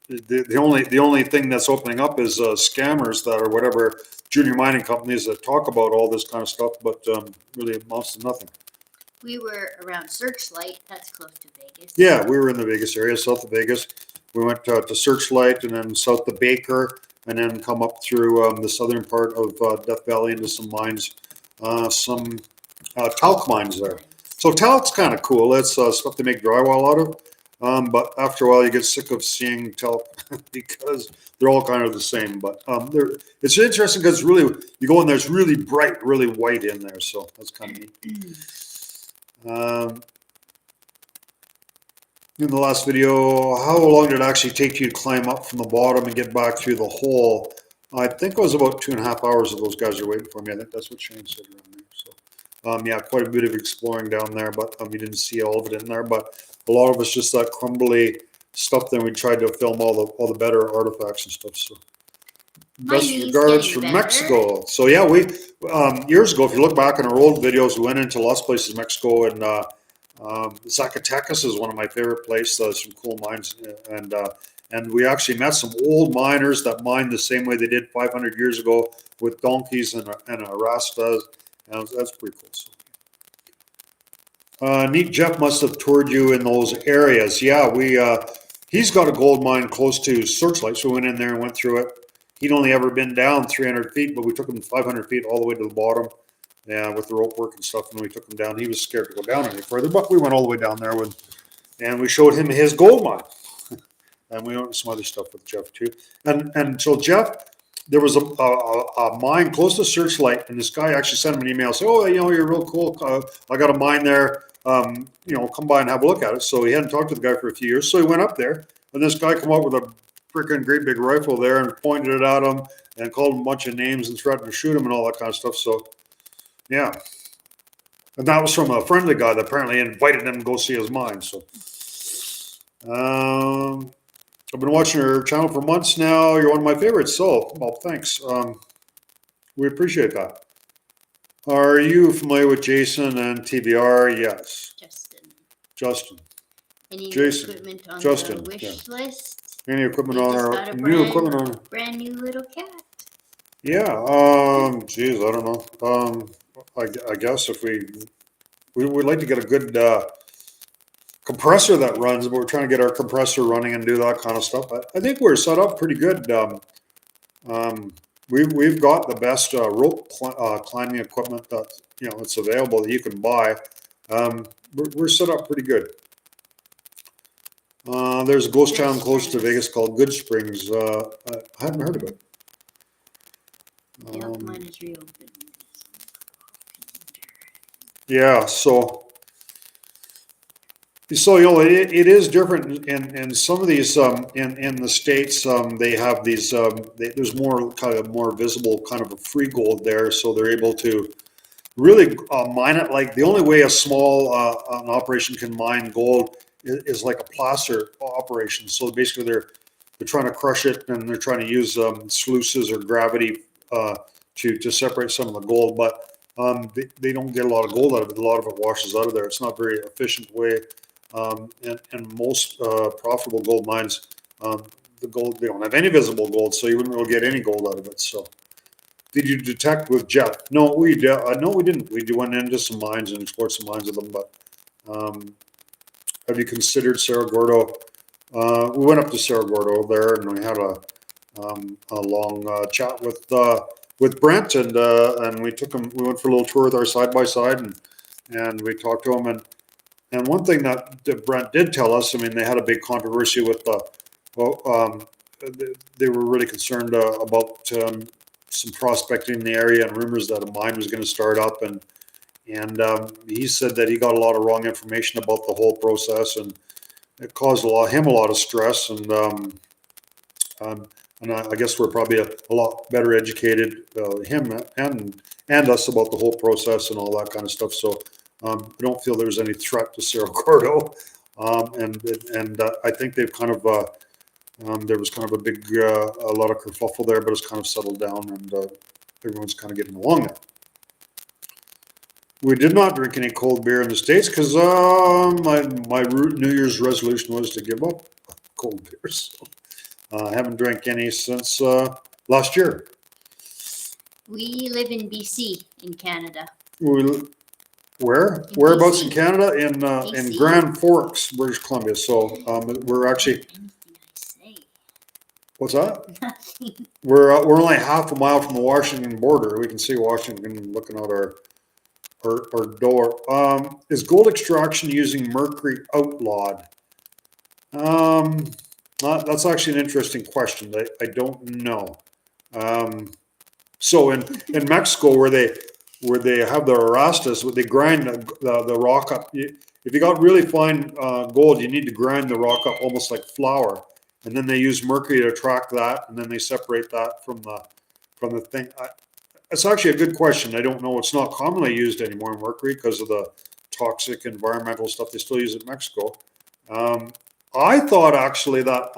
the only thing that's opening up is scammers that are whatever junior mining companies that talk about all this kind of stuff, but really amounts to nothing. We were around Searchlight. That's close to Vegas. Yeah, we were in the Vegas area, south of Vegas. We went to Searchlight and then south to Baker, and then come up through the southern part of Death Valley into some mines, some talc mines there. So talc's kind of cool. It's stuff they make drywall out of. But after a while, you get sick of seeing talc because they're all kind of the same. But it's interesting because really, you go in there, it's really bright, really white in there. So that's kind of neat. In the last video, how long did it actually take you to climb up from the bottom and get back through the hole? I think it was about 2.5 hours that those guys are waiting for me. I think that's what Shane said around there. So, yeah, quite a bit of exploring down there, but we didn't see all of it in there. But a lot of it's just that crumbly stuff. Then we tried to film all the better artifacts and stuff. So, best regards from Mexico. So yeah, we years ago, if you look back on our old videos, we went into lots of places in Mexico, and Zacatecas is one of my favorite places. Some cool mines, and we actually met some old miners that mined the same way they did 500 years ago with donkeys and rastas. And that's pretty cool. So, neat. Jeff must have toured you in those areas. Yeah, he's got a gold mine close to Searchlight, so we went in there and went through it. He'd only ever been down 300 feet, but we took him 500 feet all the way to the bottom. Yeah, with the rope work and stuff, and we took him down. He was scared to go down any further, but we went all the way down there and we showed him his gold mine. and we went to some other stuff with Jeff too. And so Jeff, there was a mine close to Searchlight, and this guy actually sent him an email, saying, "Oh, you're real cool. I got a mine there. Come by and have a look at it." So he hadn't talked to the guy for a few years, so he went up there, and this guy come up with a freaking great big rifle there and pointed it at him and called him a bunch of names and threatened to shoot him and all that kind of stuff. So, yeah. And that was from a friendly guy that apparently invited him to go see his mine. So, I've been watching your channel for months now. You're one of my favorites. So, well, thanks. We appreciate that. Are you familiar with Jason and TBR? Yes. Justin. Any Jason. equipment on Justin. the wish list? Any equipment We on just our got a new equipment on? brand new little cat. Yeah. Geez, I don't know. I guess if we would like to get a good compressor that runs, but we're trying to get our compressor running and do that kind of stuff. I think we're set up pretty good. We've got the best rope climbing equipment that it's available that you can buy. We're set up pretty good. There's a ghost town close to Vegas called Good Springs. I haven't heard of it. Yep, mine is reopened. Yeah, so it is different in some of these in the States. They have these there's more visible kind of a free gold there, so they're able to really mine it. Like the only way a small an operation can mine gold is like a placer operation. So basically they're trying to crush it, and they're trying to use sluices or gravity to separate some of the gold, but they don't get a lot of gold out of it. A lot of it washes out of there. It's not a very efficient way. And most profitable gold mines, the gold, they don't have any visible gold, so you wouldn't really get any gold out of it. So, did you detect with Jeff? No, we didn't. We went into some mines and explored some mines with them. But have you considered Cerro Gordo? We went up to Cerro Gordo there, and we had a long chat with Brent, and we took him. We went for a little tour with our side by side, and we talked to him. And one thing that Brent did tell us, I mean, they had a big controversy with they were really concerned about some prospecting in the area and rumors that a mine was going to start up, and he said that he got a lot of wrong information about the whole process, and it caused him a lot of stress, and I guess we're probably a lot better educated, him and us, about the whole process and all that kind of stuff. So I don't feel there's any threat to Cerro Gordo, and I think they've kind of there was kind of a lot of kerfuffle there, but it's kind of settled down, and everyone's kind of getting along there. We did not drink any cold beer in the States because my New Year's resolution was to give up cold beer. So I haven't drank any since last year. We live in BC in Canada. Whereabouts in BC. Canada? In BC. Grand Forks, British Columbia. So we're actually. What's that? Nothing. We're only half a mile from the Washington border. We can see Washington looking out our door. Is gold extraction using mercury outlawed? That's actually an interesting question. I don't know. So in Mexico, where they have the arastas, they grind the rock up. If you got really fine gold, you need to grind the rock up almost like flour, and then they use mercury to track that, and then they separate that from the thing. It's actually a good question. I don't know. It's not commonly used anymore, mercury, because of the toxic environmental stuff they still use in Mexico. I thought actually that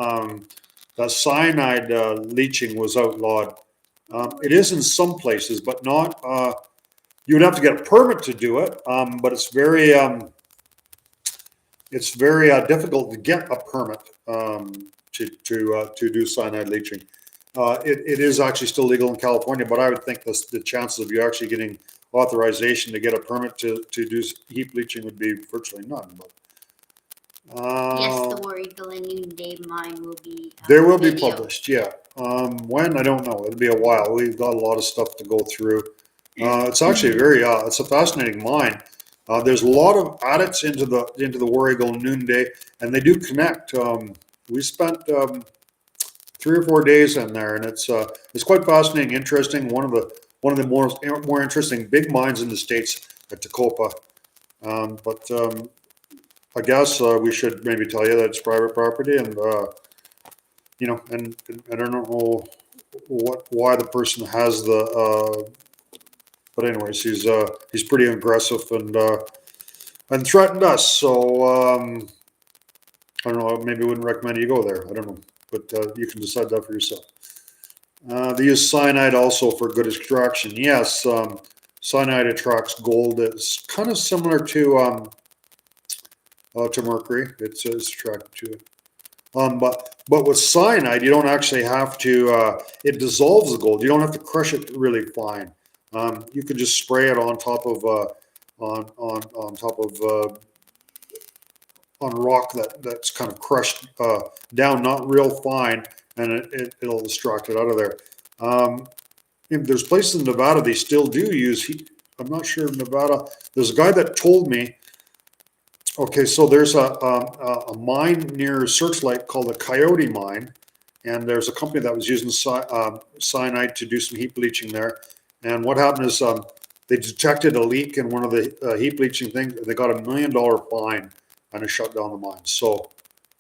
cyanide leaching was outlawed. It is in some places, but not. You would have to get a permit to do it, but it's very difficult to get a permit to do cyanide leaching. It is actually still legal in California, but I would think the chances of you actually getting authorization to get a permit to do heap leaching would be virtually none. But yes, the War Eagle and Noonday mine will be. They will be published, yeah. When, I don't know. It'll be a while. We've got a lot of stuff to go through. It's actually it's a fascinating mine. There's a lot of adits into the War Eagle and Noonday, and they do connect. we spent 3 or 4 days in there, and it's quite fascinating, interesting. One of the more interesting big mines in the States at Tacopa. But I guess we should maybe tell you that it's private property, and and I don't know why the person has the. But anyways, he's pretty aggressive and threatened us. So I don't know. Maybe I wouldn't recommend you go there. I don't know, but you can decide that for yourself. They use cyanide also for good extraction. Yes, cyanide attracts gold. It's kind of similar to mercury. It's attracted to it. But with cyanide, you don't actually have to. It dissolves the gold. You don't have to crush it really fine. You can just spray it on top of on rock that's kind of crushed down, not real fine, and it'll extract it out of there. There's places in Nevada they still do use heat. I'm not sure in Nevada. There's a guy that told me. Okay, so there's a mine near Searchlight called the Coyote Mine, and there's a company that was using cyanide to do some heap bleaching there. And what happened is they detected a leak in one of the heap bleaching things. They got $1 million fine, and it shut down the mine. So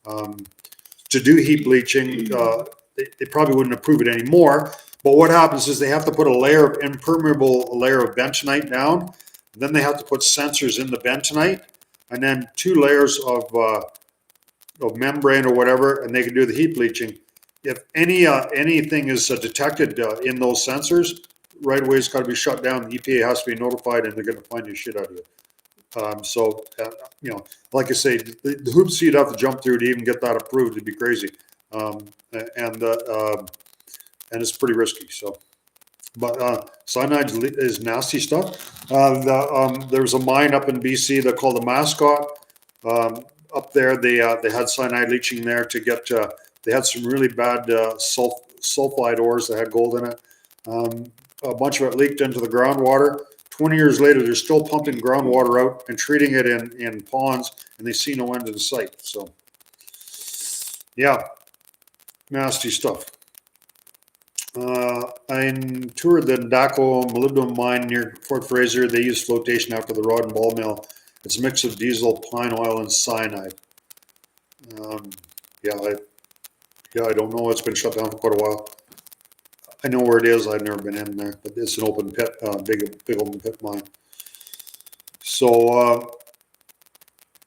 to do heap bleaching, they probably wouldn't approve it anymore. But what happens is they have to put a layer of impermeable layer of bentonite down. Then they have to put sensors in the bentonite, and then 2 layers of membrane or whatever, and they can do the heat bleaching. If anything is detected in those sensors, right away it's got to be shut down. The EPA has to be notified, and they're going to find the shit out of you. Like I say, the hoops you'd have to jump through to even get that approved would be crazy, and it's pretty risky. So. But cyanide is nasty stuff. There's a mine up in BC they call the Mascot. Up there, they had cyanide leaching there to get. They had some really bad sulfide ores that had gold in it. A bunch of it leaked into the groundwater. 20 years later, they're still pumping groundwater out and treating it in ponds, and they see no end in sight. So, yeah, nasty stuff. I toured the Ndaco molybdenum mine near Fort Fraser. They use flotation after the rod and ball mill. It's a mix of diesel, pine oil, and cyanide. I don't know. It's been shut down for quite a while. I know where it is. I've never been in there, but it's an open pit, big open pit mine. So,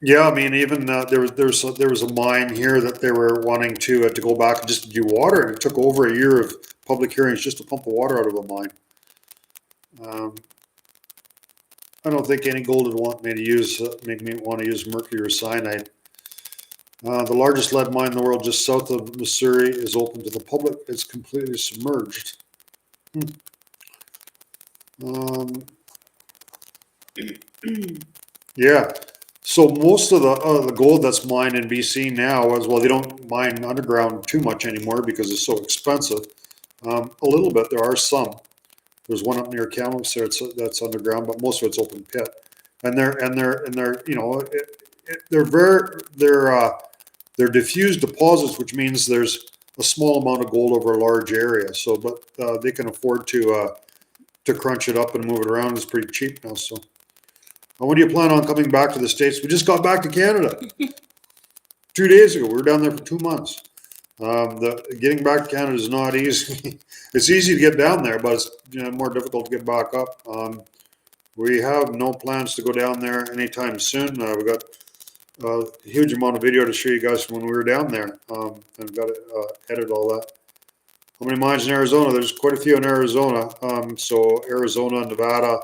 yeah, I mean, even there was a mine here that they were wanting to go back and just do water, and it took over a year of public hearings just to pump the water out of the mine. I don't think any gold would want me to use make me want to use mercury or cyanide. The largest lead mine in the world, just south of Missouri, is open to the public. It's completely submerged. Yeah. So most of the gold that's mined in BC now, as well, they don't mine underground too much anymore because it's so expensive. A little bit, there are some. There's one up near Kamloops there that's underground, but most of it's open pit. And they're diffused deposits, which means there's a small amount of gold over a large area. So, but they can afford to crunch it up and move it around. It's pretty cheap now. So, when do you plan on coming back to the States? We just got back to Canada 2 days ago. We were down there for 2 months. Getting back to Canada is not easy. It's easy to get down there, but it's more difficult to get back up. We have no plans to go down there anytime soon. We've got a huge amount of video to show you guys from when we were down there. And I've got to edit all that. How many mines in Arizona? There's quite a few in Arizona. So Arizona, Nevada,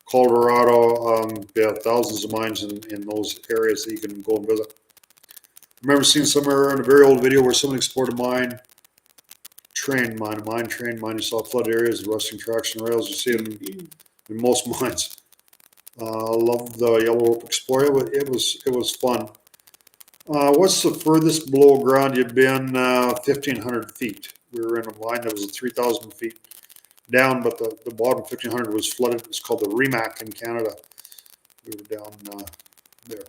Colorado, thousands of mines in those areas that you can go and visit. I remember seeing somewhere in a very old video where someone explored a mine train. You saw flood areas, rusting tracks and rails. You see them in most mines. I love the Yellow Rope Explorer. It was fun. What's the furthest below ground you've been? 1,500 feet. We were in a mine that was 3,000 feet down, but the bottom 1,500 was flooded. It's called the Remac in Canada. We were down there.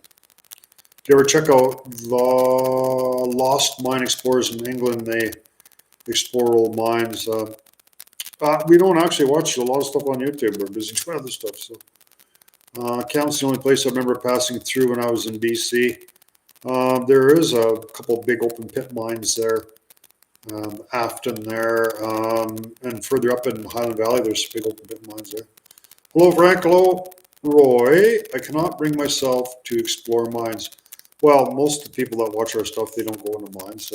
Do you ever check out the lost mine explorers in England. They explore old mines. We don't actually watch a lot of stuff on YouTube. We're busy doing other stuff. So, Cam's the only place I remember passing through when I was in BC. There is a couple big open pit mines there. Afton there, and further up in Highland Valley, there's big open pit mines there. Hello, Frank. Hello, Roy. I cannot bring myself to explore mines. Well, most of the people that watch our stuff, they don't go into mines.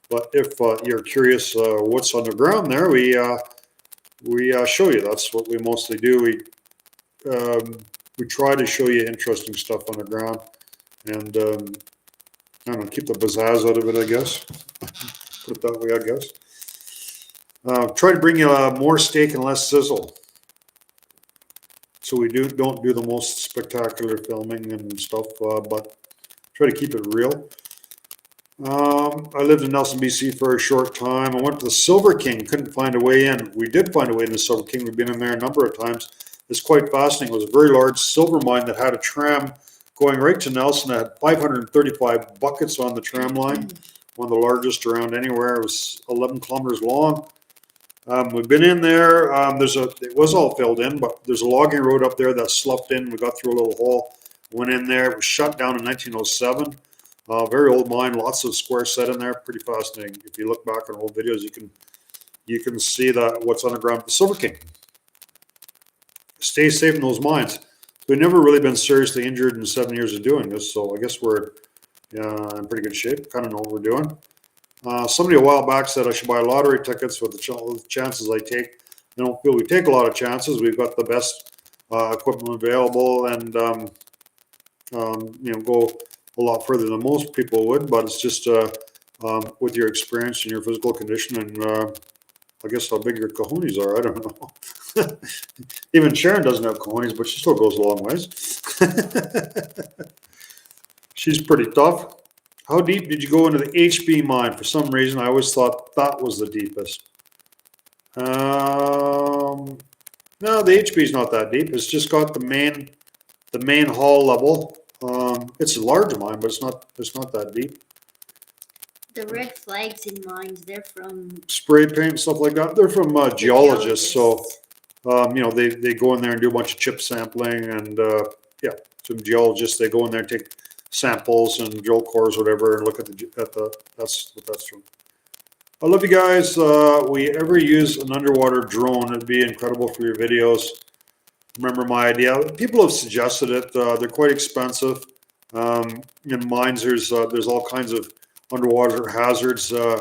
But if you're curious what's underground there, we show you. That's what we mostly do. We try to show you interesting stuff underground, and I don't know, keep the pizzazz out of it, I guess. Put it that way, I guess. Try to bring you more steak and less sizzle. So we don't do the most spectacular filming and stuff, but try to keep it real. I lived in Nelson, BC for a short time. I went to the Silver King, couldn't find a way in. We did find a way in the Silver King. We've been in there a number of times. It's quite fascinating. It was a very large silver mine that had a tram going right to Nelson. It had 535 buckets on the tram line, one of the largest around anywhere. It was 11 kilometers long. We've been in there. It was all filled in, but there's a logging road up there that sloughed in. We got through a little hole, went in there. It was shut down in 1907. Very old mine, lots of square set in there. Pretty fascinating. If you look back on old videos, you can see that what's underground at the Silver King. Stay safe in those mines. We've never really been seriously injured in 7 years of doing this, so I guess we're in pretty good shape. Kind of know what we're doing. Somebody a while back said I should buy lottery tickets with the chances I take. I don't feel we take a lot of chances. We've got the best equipment available, and go a lot further than most people would. But it's just with your experience and your physical condition, and I guess how big your cojones are. I don't know. Even Sharon doesn't have cojones, but she still goes a long ways. She's pretty tough. How deep did you go into the HB mine? For some reason, I always thought that was the deepest. No, the HB is not that deep. It's just got the main hall level. It's a large mine, but it's not that deep. The red flags in mines, they're from spray paint and stuff like that. They're from geologists, so they go in there and do a bunch of chip sampling, and some geologists, they go in there and take samples and drill cores, whatever, and look at that's what that's from. I love you guys. We ever use an underwater drone? It'd be incredible for your videos. Remember my idea? People have suggested it. They're quite expensive. In mines, there's all kinds of underwater hazards. I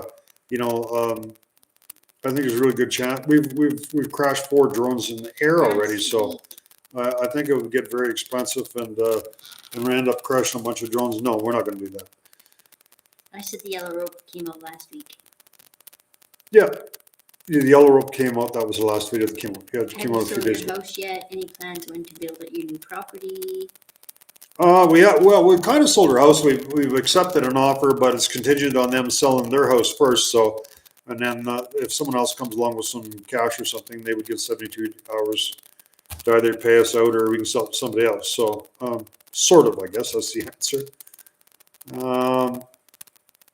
think there's a really good chance. We've crashed 4 drones in the air already, so I think it would get very expensive, and we end up crashing a bunch of drones. No, we're not going to do that. I said the yellow rope came out last week. Yeah, the yellow rope came out. That was the last video that came out. Yeah, it came out a few days ago. Have you sold your house yet? Any plans when to build at your new property? We kind of sold our house. We've accepted an offer, but it's contingent on them selling their house first. So, and then if someone else comes along with some cash or something, they would get 72 hours to either pay us out or we can sell it to somebody else. So, sort of, I guess that's the answer.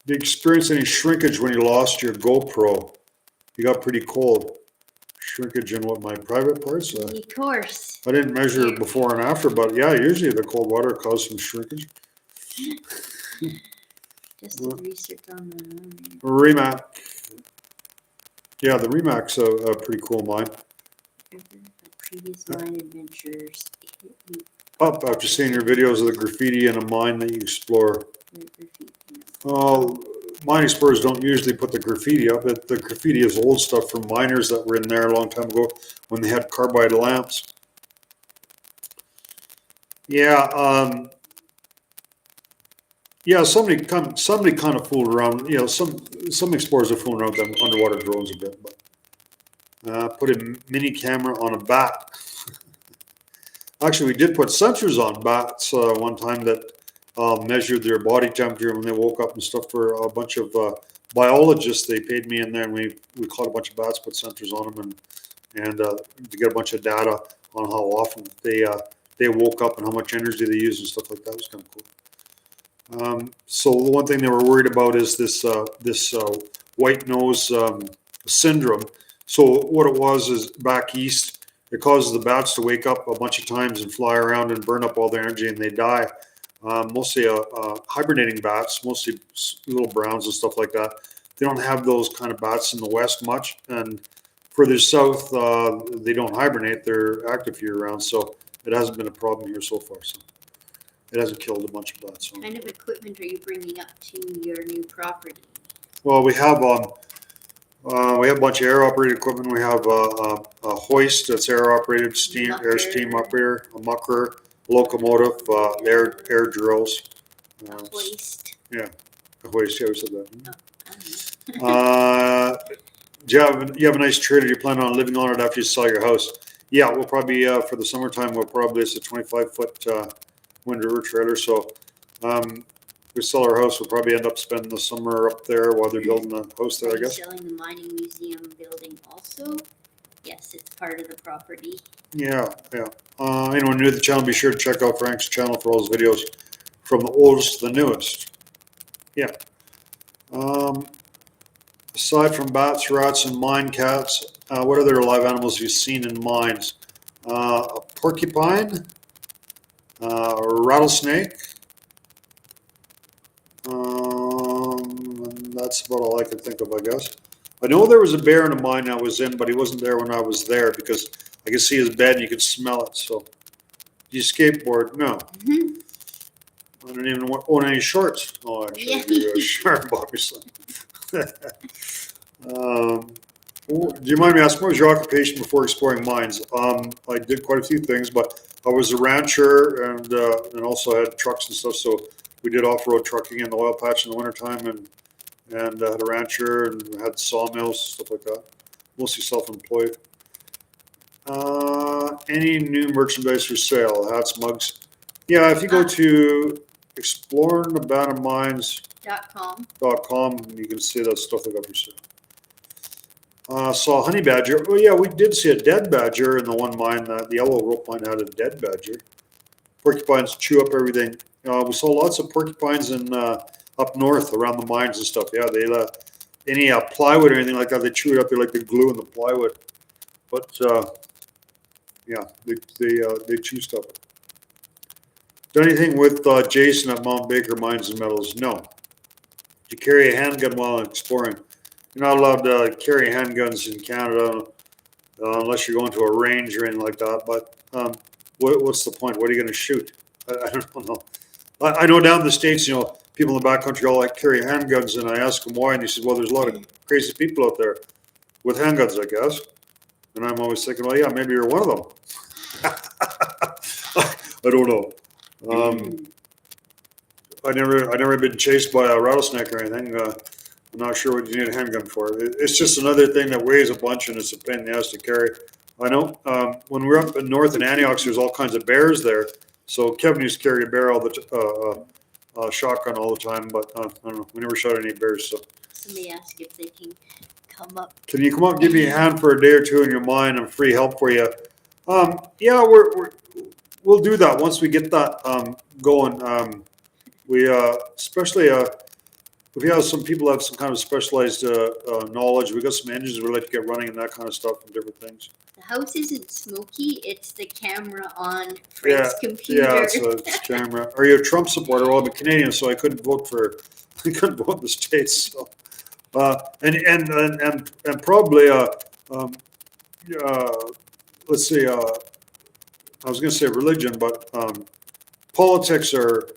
Did you experience any shrinkage when you lost your GoPro? You got pretty cold. Shrinkage in what, my private parts? Of course. I didn't measure before and after, but yeah, usually the cold water causes some shrinkage. Just did research on the Remac. Yeah, the Remac's a pretty cool mine. Previous mine adventures. Up after seeing your videos of the graffiti in a mine that you explore. Mine explorers don't usually put the graffiti up. The graffiti is old stuff from miners that were in there a long time ago when they had carbide lamps. Yeah, somebody kind of fooled around. Some explorers are fooling around with them underwater drones a bit, but put a mini camera on a bat. Actually, we did put sensors on bats one time that measured their body temperature when they woke up and stuff. For a bunch of biologists, they paid me in there, and we caught a bunch of bats, put sensors on them, and to get a bunch of data on how often they woke up and how much energy they use and stuff like that. It was kind of cool. So the one thing they were worried about is this white nose syndrome. So what it was is back east, it causes the bats to wake up a bunch of times and fly around and burn up all their energy, and they die. Mostly hibernating bats, mostly little browns and stuff like that. They don't have those kind of bats in the west much, and further south, they don't hibernate. They're active year round, so it hasn't been a problem here so far. So it hasn't killed a bunch of bats. So. What kind of equipment are you bringing up to your new property? Well, we have a bunch of air operated equipment. We have a hoist that's air operated, air steam operator, a mucker, locomotive, air drills. A hoist. Yeah, a hoist. Yeah, we said that. Oh, You have a nice trailer. You plan on living on it after you sell your house? Yeah, we'll probably for the summertime. It's a 25-foot Wind River trailer. So if we sell our house, we'll probably end up spending the summer up there while they're building the house there. I guess. Selling the mining museum building also. Yes, it's part of the property. Yeah. Anyone new to the channel, be sure to check out Frank's channel for all his videos from the oldest to the newest. Yeah. Aside from bats, rats, and mine cats, what other live animals have you seen in mines? A porcupine, a rattlesnake. And that's about all I can think of, I guess. I know there was a bear in a mine I was in, but he wasn't there when I was there because I could see his bed and you could smell it. So, do you skateboard? No. I don't even own any shorts. Oh, actually, you're a sharp, obviously. Do you mind me asking, what was your occupation before exploring mines? I did quite a few things, but I was a rancher and also had trucks and stuff. So we did off-road trucking in the oil patch in the wintertime and had a rancher and had sawmills, stuff like that. Mostly self-employed. Any new merchandise for sale? Hats, mugs? Yeah, if you go to exploreNevadaMines.com, you can see that stuff they got for sale. Saw a honey badger. Oh yeah, we did see a dead badger in the one mine. The yellow rope mine had a dead badger. Porcupines chew up everything. We saw lots of porcupines in up north around the mines and stuff. Yeah, they any plywood or anything like that, they chew it up. They like the glue in the plywood. But yeah, they chew stuff. Done anything with Jason at Mount Baker Mines and Metals? No. Did you carry a handgun while exploring? You're not allowed to carry handguns in Canada unless you're going to a range or anything like that. But what's the point? What are you going to shoot? I don't know. I know down in the States, people in the backcountry all carry handguns, and I ask them why, and he says, well, there's a lot of crazy people out there with handguns, I guess. And I'm always thinking, well, yeah, maybe you're one of them. I don't know. I never been chased by a rattlesnake or anything. I'm not sure what you need a handgun for. It's just another thing that weighs a bunch and it's a pain in the ass to carry. I know when we were up in north in Antioch, there's all kinds of bears there. So Kevin used to carry a bear shotgun all the time, but I don't know. We never shot any bears. So somebody asked if they can come up. Can you come up, give me a hand for a day or two in your mine and free help for you? Yeah, we'll do that once we get that going. We especially if we have some people have some kind of specialized knowledge. We got some engines we like to get running and that kind of stuff and different things. The house isn't smoky; it's the camera on Frank's computer. Yeah, it's a camera. Are you a Trump supporter? Well, I'm a Canadian, so I couldn't vote in the States. So. And probably let's see. I was going to say religion, but politics are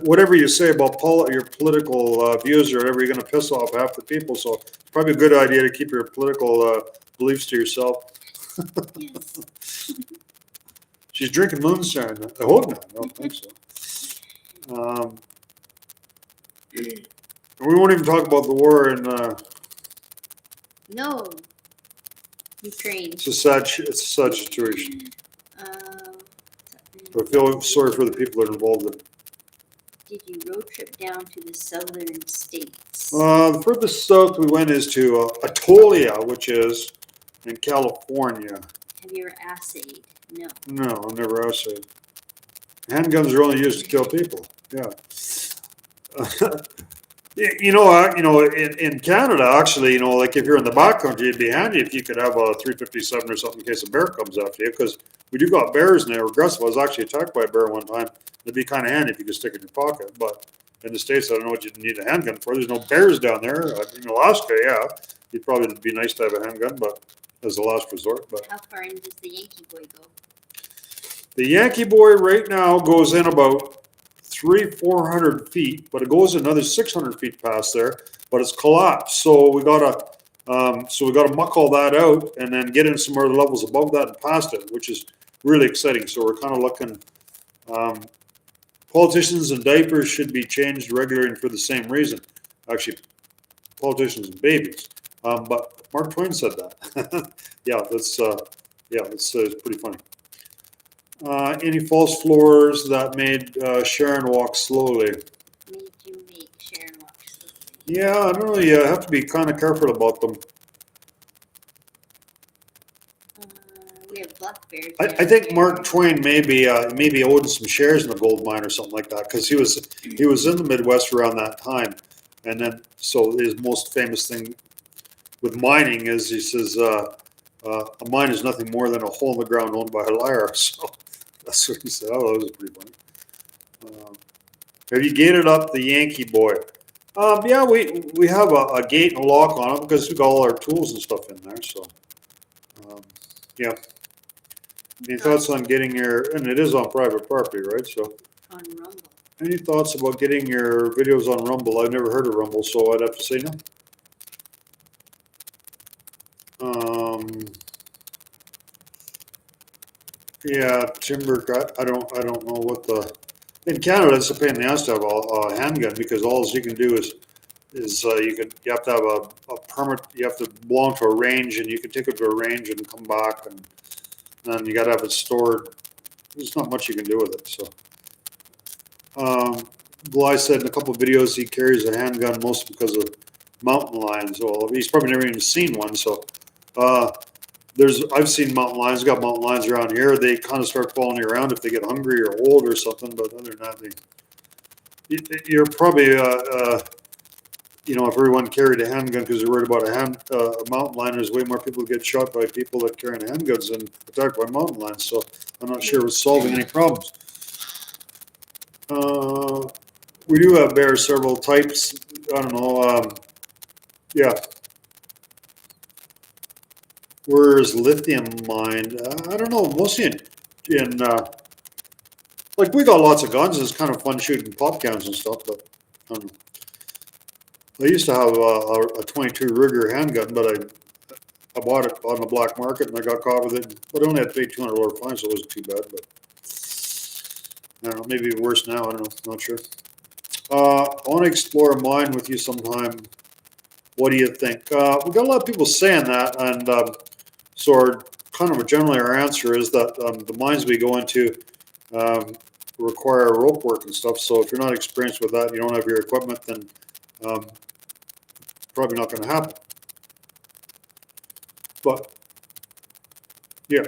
whatever you say about your political views or whatever. You're going to piss off half the people. So it's probably a good idea to keep your political beliefs to yourself. Yes. She's drinking moonshine. I hope not. I don't think so. We won't even talk about the war in. No. Ukraine. It's a sad situation. I feel sorry for the people that are involved in it. Did you road trip down to the southern states? The furthest south we went is to Atolia, which is in California. Have you ever assayed? No. No, I've never assayed. Handguns are only used to kill people. Yeah. In Canada, actually, like if you're in the backcountry, it'd be handy if you could have a 357 or something in case a bear comes after you, because we do got bears and they're aggressive. I was actually attacked by a bear one time. It'd be kind of handy if you could stick it in your pocket. But in the States, I don't know what you'd need a handgun for. There's no bears down there. In Alaska, yeah, it'd probably be nice to have a handgun, but as a last resort. But how far in does the Yankee boy go? The Yankee boy right now goes in about 400 feet, but it goes another 600 feet past there, but it's collapsed. So we gotta muck all that out and then get in some other levels above that and past it, which is really exciting. So we're kind of looking. Politicians and diapers should be changed regularly and for the same reason. Actually, politicians and babies. But Mark Twain said that. That's pretty funny. Any false floors that made Sharon walk slowly? Made you make Sharon walk slowly. Yeah, I don't know. You have to be kind of careful about them. We have black bears. I think Mark Twain maybe owed some shares in a gold mine or something like that, because he was in the Midwest around that time, and then so his most famous thing with mining is he says a mine is nothing more than a hole in the ground owned by a liar. So that's what he said. Oh, that was pretty funny. Have you gated up the Yankee boy? Yeah, we have a gate and a lock on it because we got all our tools and stuff in there. So yeah. Any thoughts on getting and it is on private property, right? So on Rumble. Any thoughts about getting your videos on Rumble? I've never heard of Rumble, so I'd have to say no. Yeah, timber. I don't know what in Canada it's a pain in the ass to have a handgun, because all you can do is you have to have a permit. You have to belong to a range, and you can take it to a range and come back, and then you got to have it stored. There's not much you can do with it. So, Bly said in a couple of videos he carries a handgun mostly because of mountain lions. Well, he's probably never even seen one. So, I've seen mountain lions. Got mountain lions around here. They kind of start following you around if they get hungry or old or something. But other than that, you're probably if everyone carried a handgun because they're worried about a mountain lion, there's way more people get shot by people that carry handguns than attacked by mountain lions. So I'm not sure it's solving any problems. We do have bears, several types. I don't know. Yeah. Where's lithium mined? I don't know. Mostly in like we got lots of guns. It's kind of fun shooting pop cans and stuff, but I don't know. I used to have a 22 Ruger handgun, but I bought it on the black market and I got caught with it. But I only had to pay $200 fine, so it wasn't too bad. But I don't know, maybe worse now. I don't know. Not sure. I want to explore a mine with you sometime. What do you think? We got a lot of people saying that, and so generally our answer is that the mines we go into require rope work and stuff. So if you're not experienced with that, you don't have your equipment, then probably not going to happen. But yeah,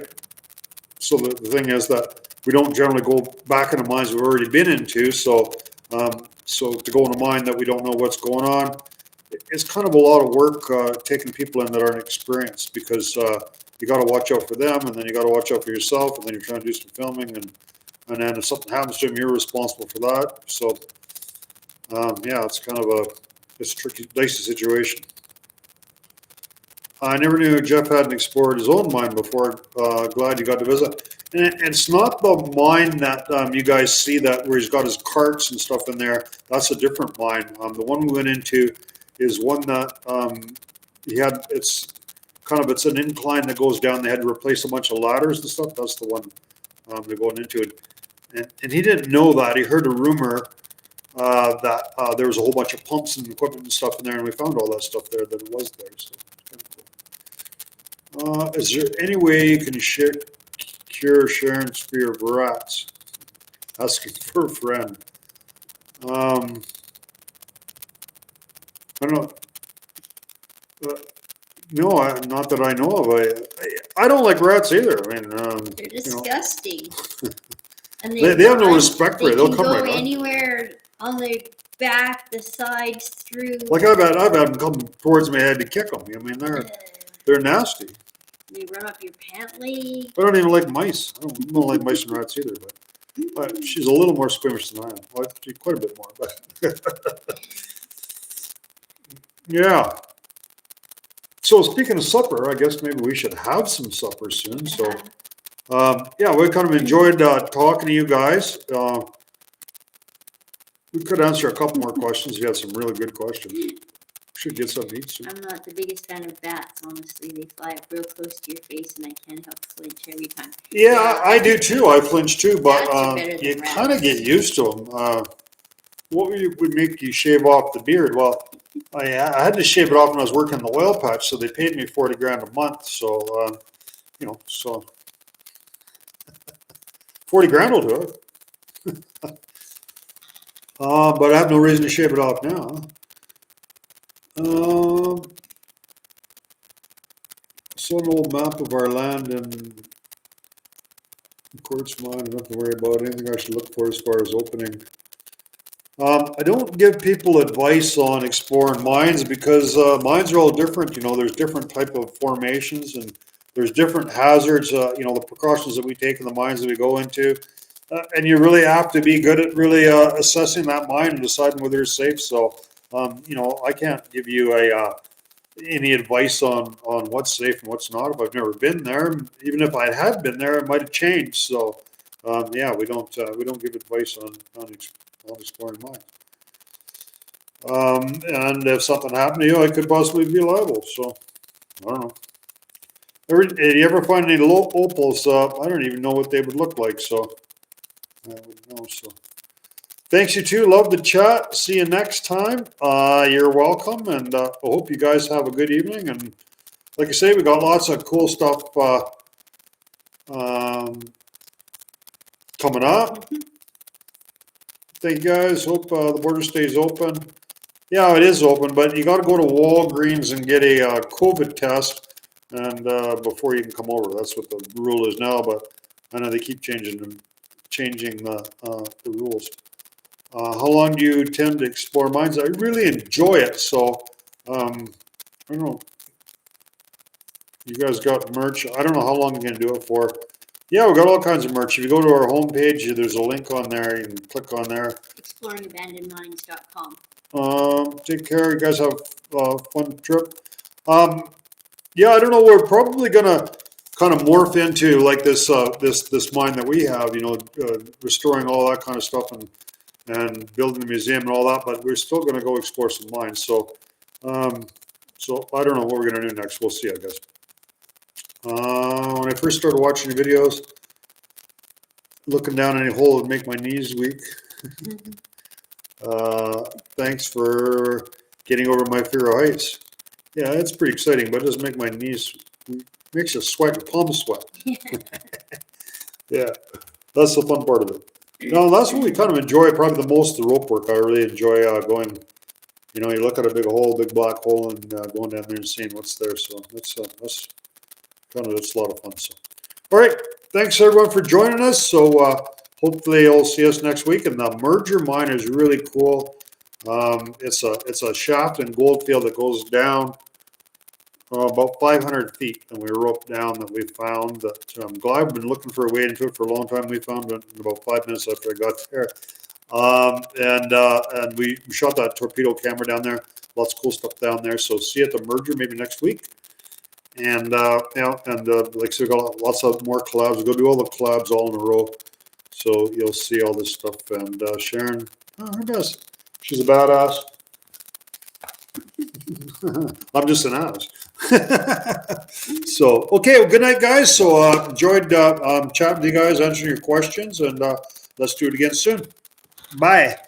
so the thing is that we don't generally go back into mines we've already been into. So so to go in a mine that we don't know what's going on, it's kind of a lot of work taking people in that aren't experienced, because you got to watch out for them, and then you got to watch out for yourself, and then you're trying to do some filming, and then if something happens to them, you're responsible for that. So yeah, it's kind of a tricky, dicey situation. I never knew Jeff hadn't explored his own mine before. Glad you got to visit. And it's not the mine that you guys see that where he's got his carts and stuff in there. That's a different mine. The one we went into is one that he had. It's an incline that goes down. They had to replace a bunch of ladders and stuff. That's the one they're going into it. And he didn't know that. He heard a rumor that there was a whole bunch of pumps and equipment and stuff in there, and we found all that stuff there that it was there. So it's kind of cool. Is there any way you can cure Sharon's fear of rats? Asking for a friend. I don't know. No, not that I know of. I don't like rats either. I mean, they're disgusting. And they have no respect for you. They'll come right on. Anywhere on the back, the sides, through. Like I've had them come towards me. I had to kick them. I mean, they're nasty. They run up your pant leg. I don't even like mice. I don't like mice and rats either. But she's a little more squeamish than I am. Well, actually, quite a bit more. But yeah. So speaking of supper, I guess maybe we should have some supper soon. So yeah, we kind of enjoyed talking to you guys. We could answer a couple more questions. You had some really good questions. Should get something to eat soon. I'm not the biggest fan of bats, honestly. They fly up real close to your face, and I can't help flinch every time. Yeah, I do too. I flinch too, but Bats are better than you kind of rats. get used to them. What would make you shave off the beard? Well, I had to shave it off when I was working in the oil patch, so they paid me $40,000 a month. So you know, so $40,000 will do it. But I have no reason to shave it off now. So an old map of our land and quartz mine. I don't have to worry about anything I should look for as far as opening. I don't give people advice on exploring mines because mines are all different. You know, there's different type of formations and there's different hazards. You know, the precautions that we take in the mines that we go into. And you really have to be good at really assessing that mine and deciding whether it's safe. So, you know, I can't give you any advice on what's safe and what's not. If I've never been there, even if I had been there, it might have changed. So, yeah, we don't give advice on exploring mines. And if something happened to you, I could possibly be liable. So, I don't know. Did you ever find any opals? I don't even know what they would look like. So. I would know, so thanks you too. Love the chat. See you next time. You're welcome, and I hope you guys have a good evening. And like I say, we got lots of cool stuff coming up. Thank you guys. Hope the border stays open. Yeah, it is open, but you got to go to Walgreens and get a COVID test, and before you can come over. That's what the rule is now. But I know they keep changing the rules. How long do you tend to explore mines? I really enjoy it. So, I don't know. You guys got merch. I don't know how long you're going to do it for. Yeah, we got all kinds of merch. If you go to our homepage, there's a link on there. You can click on there. ExploringAbandonedMines.com. Take care. You guys have a fun trip. Yeah, I don't know. We're probably going to kind of morph into like this mine that we have, you know, restoring all that kind of stuff and building a museum and all that, but we're still going to go explore some mines. So so I don't know what we're going to do next. We'll see, I guess. When I first started watching the videos, looking down any hole would make my knees weak. Thanks for getting over my fear of heights. Yeah, it's pretty exciting, but it doesn't make my knees weak. Makes you sweat, palm sweat. Yeah, that's the fun part of it. No, that's what we kind of enjoy probably the most, the rope work. I really enjoy going, you know, you look at a big hole, big black hole, and going down there and seeing what's there. So that's kind of, it's a lot of fun. So, all right, thanks everyone for joining us. So hopefully you'll see us next week. And the merger mine is really cool. It's a shaft and gold field that goes down about 500 feet, and we roped down that we found that I'm glad I've been looking for a way into it for a long time. We found it in about 5 minutes after I got there. And we shot that torpedo camera down there. Lots of cool stuff down there. So see you at the merger maybe next week. And you know, and like I said, we got lots of more collabs. We'll go do all the collabs all in a row. So you'll see all this stuff. And Sharon, her best. She's a badass. I'm just an ass. So, okay, well, good night, guys. So, enjoyed chatting to you guys, answering your questions, and let's do it again soon. Bye.